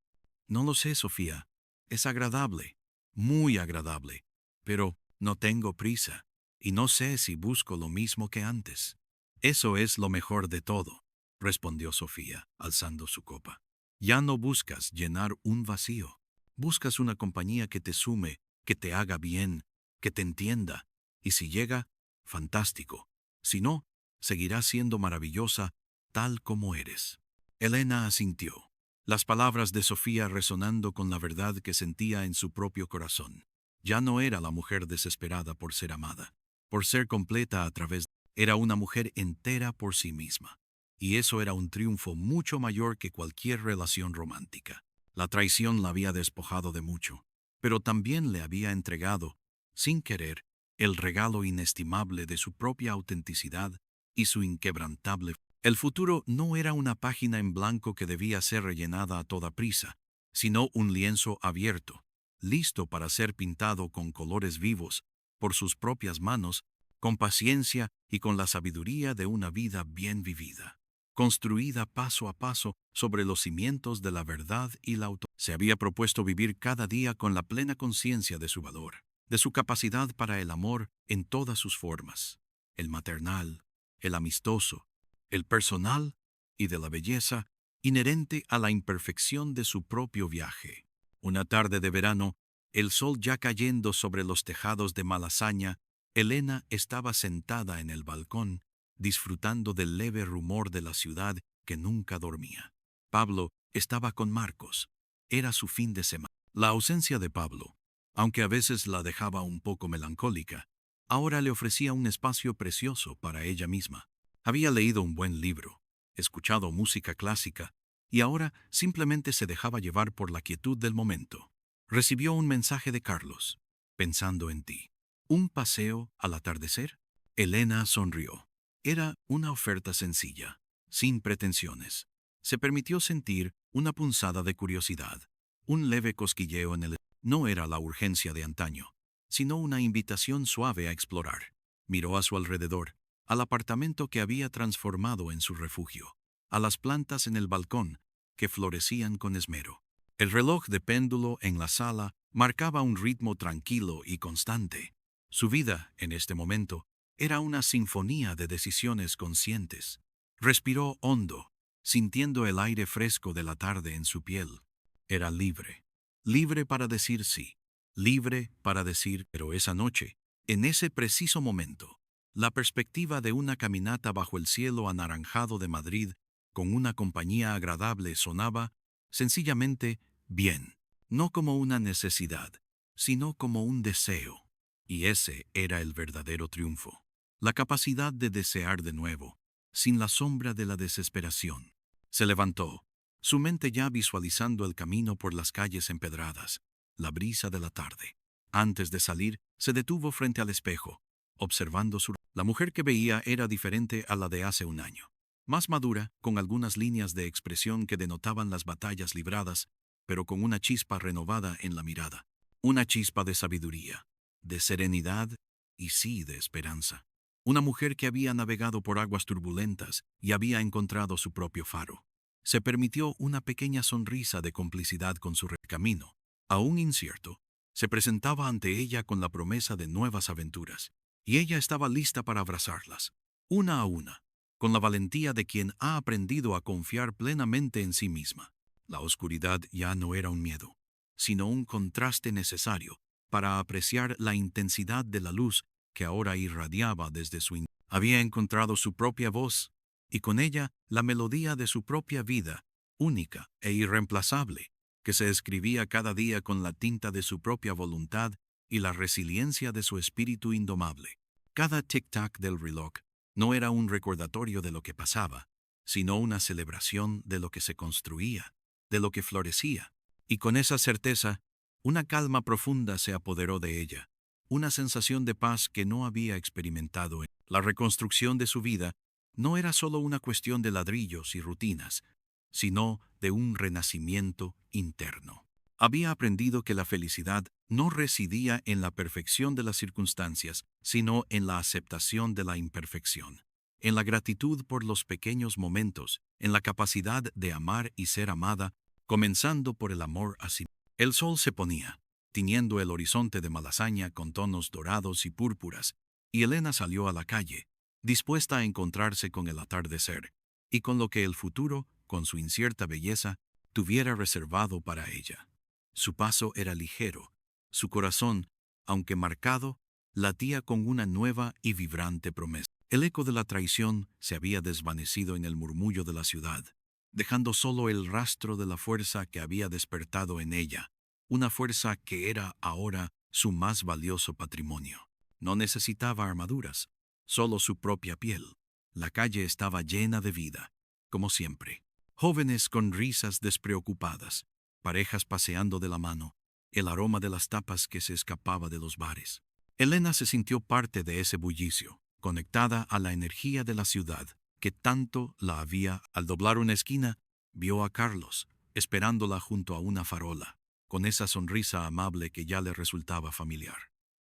Speaker 1: No lo sé, Sofía. Es agradable, muy agradable, pero no tengo prisa, y no sé si busco lo mismo que antes. Eso es lo mejor de todo, respondió Sofía, alzando su copa. Ya no buscas llenar un vacío. Buscas una compañía que te sume, que te haga bien, que te entienda, y si llega, fantástico. Si no, seguirás siendo maravillosa tal como eres. Elena asintió, las palabras de Sofía resonando con la verdad que sentía en su propio corazón. Ya no era la mujer desesperada por ser amada, por ser completa a través era una mujer entera por sí misma. Y eso era un triunfo mucho mayor que cualquier relación romántica. La traición la había despojado de mucho, pero también le había entregado, sin querer, el regalo inestimable de su propia autenticidad y su inquebrantable fe. El futuro no era una página en blanco que debía ser rellenada a toda prisa, sino un lienzo abierto, listo para ser pintado con colores vivos, por sus propias manos, con paciencia y con la sabiduría de una vida bien vivida, construida paso a paso sobre los cimientos de la verdad y la autoridad. Se había propuesto vivir cada día con la plena conciencia de su valor, de su capacidad para el amor en todas sus formas, el maternal, el amistoso, el personal y de la belleza inherente a la imperfección de su propio viaje. Una tarde de verano, el sol ya cayendo sobre los tejados de Malasaña, Elena estaba sentada en el balcón, disfrutando del leve rumor de la ciudad que nunca dormía. Pablo estaba con Marcos. Era su fin de semana. La ausencia de Pablo, aunque a veces la dejaba un poco melancólica, ahora le ofrecía un espacio precioso para ella misma. Había leído un buen libro, escuchado música clásica, y ahora simplemente se dejaba llevar por la quietud del momento. Recibió un mensaje de Carlos: pensando en ti. ¿Un paseo al atardecer? Elena sonrió. Era una oferta sencilla, sin pretensiones. Se permitió sentir una punzada de curiosidad, un leve cosquilleo en el... No era la urgencia de antaño, sino una invitación suave a explorar. Miró a su alrededor, al apartamento que había transformado en su refugio, a las plantas en el balcón, que florecían con esmero. El reloj de péndulo en la sala marcaba un ritmo tranquilo y constante. Su vida, en este momento, era una sinfonía de decisiones conscientes. Respiró hondo, sintiendo el aire fresco de la tarde en su piel. Era libre. Libre para decir sí. Libre para decir, pero esa noche, en ese preciso momento, la perspectiva de una caminata bajo el cielo anaranjado de Madrid, con una compañía agradable, sonaba, sencillamente, bien. No como una necesidad, sino como un deseo. Y ese era el verdadero triunfo. La capacidad de desear de nuevo, sin la sombra de la desesperación. Se levantó, su mente ya visualizando el camino por las calles empedradas, la brisa de la tarde. Antes de salir, se detuvo frente al espejo, observando su... La mujer que veía era diferente a la de hace un año. Más madura, con algunas líneas de expresión que denotaban las batallas libradas, pero con una chispa renovada en la mirada. Una chispa de sabiduría, de serenidad y sí de esperanza. Una mujer que había navegado por aguas turbulentas y había encontrado su propio faro. Se permitió una pequeña sonrisa de complicidad con su camino. Aún incierto, se presentaba ante ella con la promesa de nuevas aventuras, y ella estaba lista para abrazarlas, una a una, con la valentía de quien ha aprendido a confiar plenamente en sí misma. La oscuridad ya no era un miedo, sino un contraste necesario para apreciar la intensidad de la luz que ahora irradiaba desde su interior. Había encontrado su propia voz, y con ella la melodía de su propia vida, única e irreemplazable, que se escribía cada día con la tinta de su propia voluntad y la resiliencia de su espíritu indomable. Cada tic-tac del reloj no era un recordatorio de lo que pasaba, sino una celebración de lo que se construía, de lo que florecía. Y con esa certeza, una calma profunda se apoderó de ella, una sensación de paz que no había experimentado. La reconstrucción de su vida no era solo una cuestión de ladrillos y rutinas, sino de un renacimiento interno. Había aprendido que la felicidad no residía en la perfección de las circunstancias, sino en la aceptación de la imperfección, en la gratitud por los pequeños momentos, en la capacidad de amar y ser amada, comenzando por el amor a sí. El sol se ponía, tiñendo el horizonte de Malasaña con tonos dorados y púrpuras, y Elena salió a la calle, dispuesta a encontrarse con el atardecer, y con lo que el futuro, con su incierta belleza, tuviera reservado para ella. Su paso era ligero, su corazón, aunque marcado, latía con una nueva y vibrante promesa. El eco de la traición se había desvanecido en el murmullo de la ciudad, dejando solo el rastro de la fuerza que había despertado en ella, una fuerza que era ahora su más valioso patrimonio. No necesitaba armaduras, solo su propia piel. La calle estaba llena de vida, como siempre. Jóvenes con risas despreocupadas, parejas paseando de la mano, el aroma de las tapas que se escapaba de los bares. Elena se sintió parte de ese bullicio, conectada a la energía de la ciudad, que tanto la había. Al doblar una esquina, vio a Carlos, esperándola junto a una farola, con esa sonrisa amable que ya le resultaba familiar.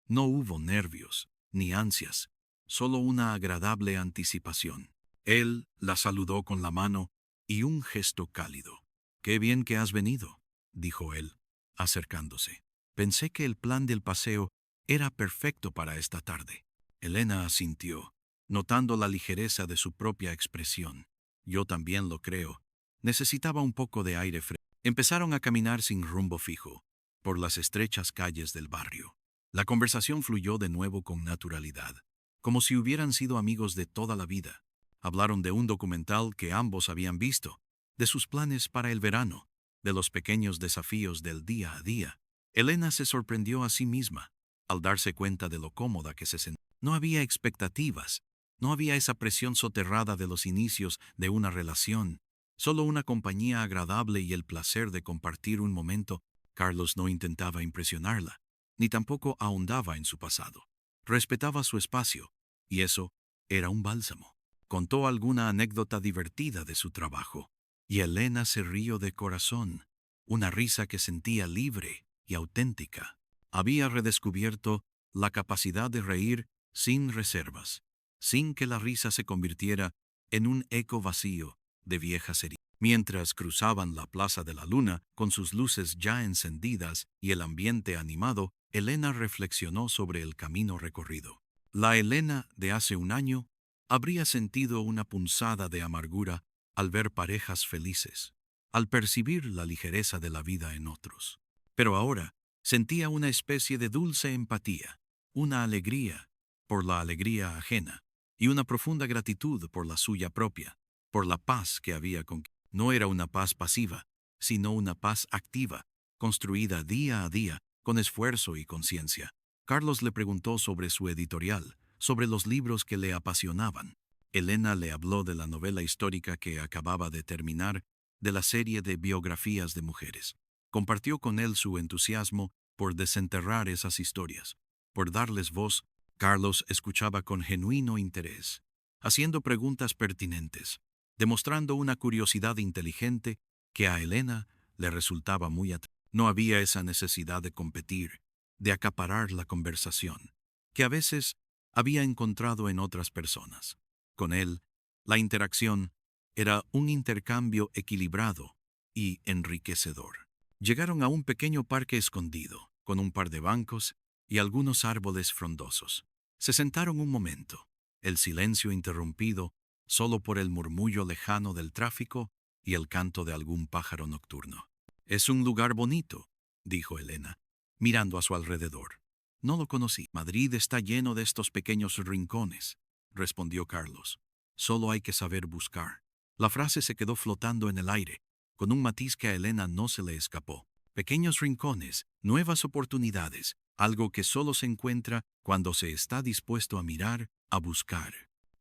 Speaker 1: No hubo nervios, ni ansias, solo una agradable anticipación. Él la saludó con la mano y un gesto cálido. «Qué bien que has venido», dijo él, acercándose. «Pensé que el plan del paseo era perfecto para esta tarde». Elena asintió, notando la ligereza de su propia expresión. «Yo también lo creo. Necesitaba un poco de aire fresco». Empezaron a caminar sin rumbo fijo, por las estrechas calles del barrio. La conversación fluyó de nuevo con naturalidad, como si hubieran sido amigos de toda la vida. Hablaron de un documental que ambos habían visto, de sus planes para el verano, de los pequeños desafíos del día a día. Elena se sorprendió a sí misma, al darse cuenta de lo cómoda que se sentía. No había expectativas, no había esa presión soterrada de los inicios de una relación, solo una compañía agradable y el placer de compartir un momento. Carlos no intentaba impresionarla, ni tampoco ahondaba en su pasado. Respetaba su espacio, y eso era un bálsamo. Contó alguna anécdota divertida de su trabajo, y Elena se rió de corazón, una risa que sentía libre y auténtica. Había redescubierto la capacidad de reír sin reservas, sin que la risa se convirtiera en un eco vacío de viejas heridas. Mientras cruzaban la Plaza de la Luna, con sus luces ya encendidas y el ambiente animado, Elena reflexionó sobre el camino recorrido. La Elena de hace un año habría sentido una punzada de amargura al ver parejas felices, al percibir la ligereza de la vida en otros. Pero ahora sentía una especie de dulce empatía, una alegría por la alegría ajena y una profunda gratitud por la suya propia, por la paz que había conquistado. No era una paz pasiva, sino una paz activa, construida día a día, con esfuerzo y conciencia. Carlos le preguntó sobre su editorial, sobre los libros que le apasionaban. Elena le habló de la novela histórica que acababa de terminar, de la serie de biografías de mujeres. Compartió con él su entusiasmo por desenterrar esas historias, por darles voz. Carlos escuchaba con genuino interés, haciendo preguntas pertinentes, demostrando una curiosidad inteligente que a Elena le resultaba muy atractiva. No había esa necesidad de competir, de acaparar la conversación, que a veces había encontrado en otras personas. Con él, la interacción era un intercambio equilibrado y enriquecedor. Llegaron a un pequeño parque escondido, con un par de bancos y algunos árboles frondosos. Se sentaron un momento, el silencio interrumpido solo por el murmullo lejano del tráfico y el canto de algún pájaro nocturno. «Es un lugar bonito», dijo Elena, mirando a su alrededor. «No lo conocí. Madrid está lleno de estos pequeños rincones», respondió Carlos. «Solo hay que saber buscar». La frase se quedó flotando en el aire, con un matiz que a Elena no se le escapó. Pequeños rincones, nuevas oportunidades, algo que solo se encuentra cuando se está dispuesto a mirar, a buscar.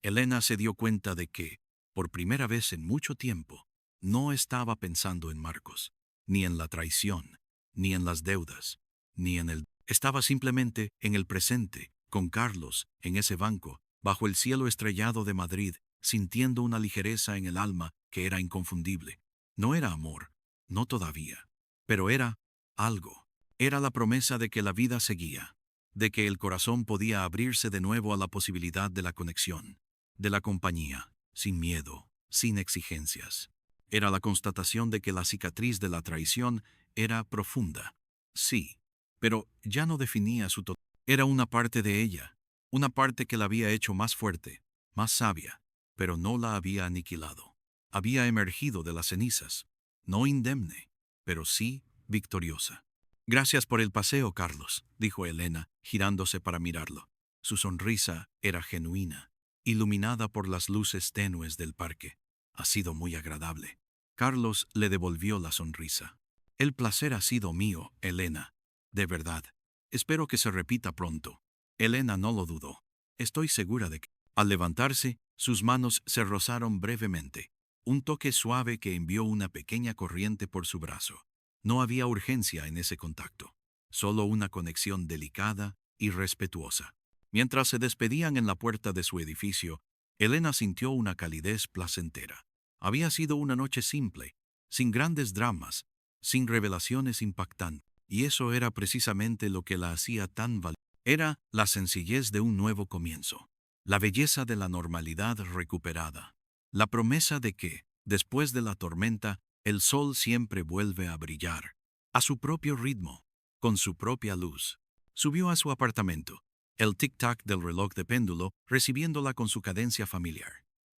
Speaker 1: Elena se dio cuenta de que, por primera vez en mucho tiempo, no estaba pensando en Marcos, ni en la traición, ni en las deudas, ni en el... Estaba simplemente en el presente, con Carlos, en ese banco, bajo el cielo estrellado de Madrid, sintiendo una ligereza en el alma que era inconfundible. No era amor, no todavía, pero era algo. Era la promesa de que la vida seguía, de que el corazón podía abrirse de nuevo a la posibilidad de la conexión, de la compañía, sin miedo, sin exigencias. Era la constatación de que la cicatriz de la traición era profunda. Sí, pero ya no definía su totalidad. Era una parte de ella, una parte que la había hecho más fuerte, más sabia, pero no la había aniquilado. Había emergido de las cenizas, no indemne, pero sí victoriosa. «Gracias por el paseo, Carlos», dijo Elena, girándose para mirarlo. Su sonrisa era genuina, iluminada por las luces tenues del parque. «Ha sido muy agradable». Carlos le devolvió la sonrisa. «El placer ha sido mío, Elena. De verdad. Espero que se repita pronto». Elena no lo dudó. «Estoy segura de que...». Al levantarse, sus manos se rozaron brevemente. Un toque suave que envió una pequeña corriente por su brazo. No había urgencia en ese contacto, solo una conexión delicada y respetuosa. Mientras se despedían en la puerta de su edificio, Elena sintió una calidez placentera. Había sido una noche simple, sin grandes dramas, sin revelaciones impactantes, y eso era precisamente lo que la hacía tan valiosa. Era la sencillez de un nuevo comienzo, la belleza de la normalidad recuperada, la promesa de que, después de la tormenta, el sol siempre vuelve a brillar, a su propio ritmo, con su propia luz. Subió a su apartamento, el tic-tac del reloj de péndulo recibiéndola con su cadencia familiar.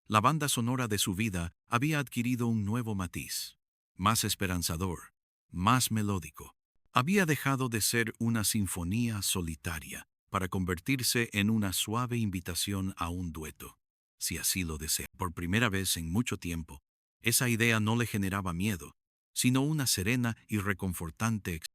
Speaker 1: La banda sonora de su vida había adquirido un nuevo matiz, más esperanzador, más melódico. Había dejado de ser una sinfonía solitaria para convertirse en una suave invitación a un dueto, si así lo desea. Por primera vez en mucho tiempo, esa idea no le generaba miedo, sino una serena y reconfortante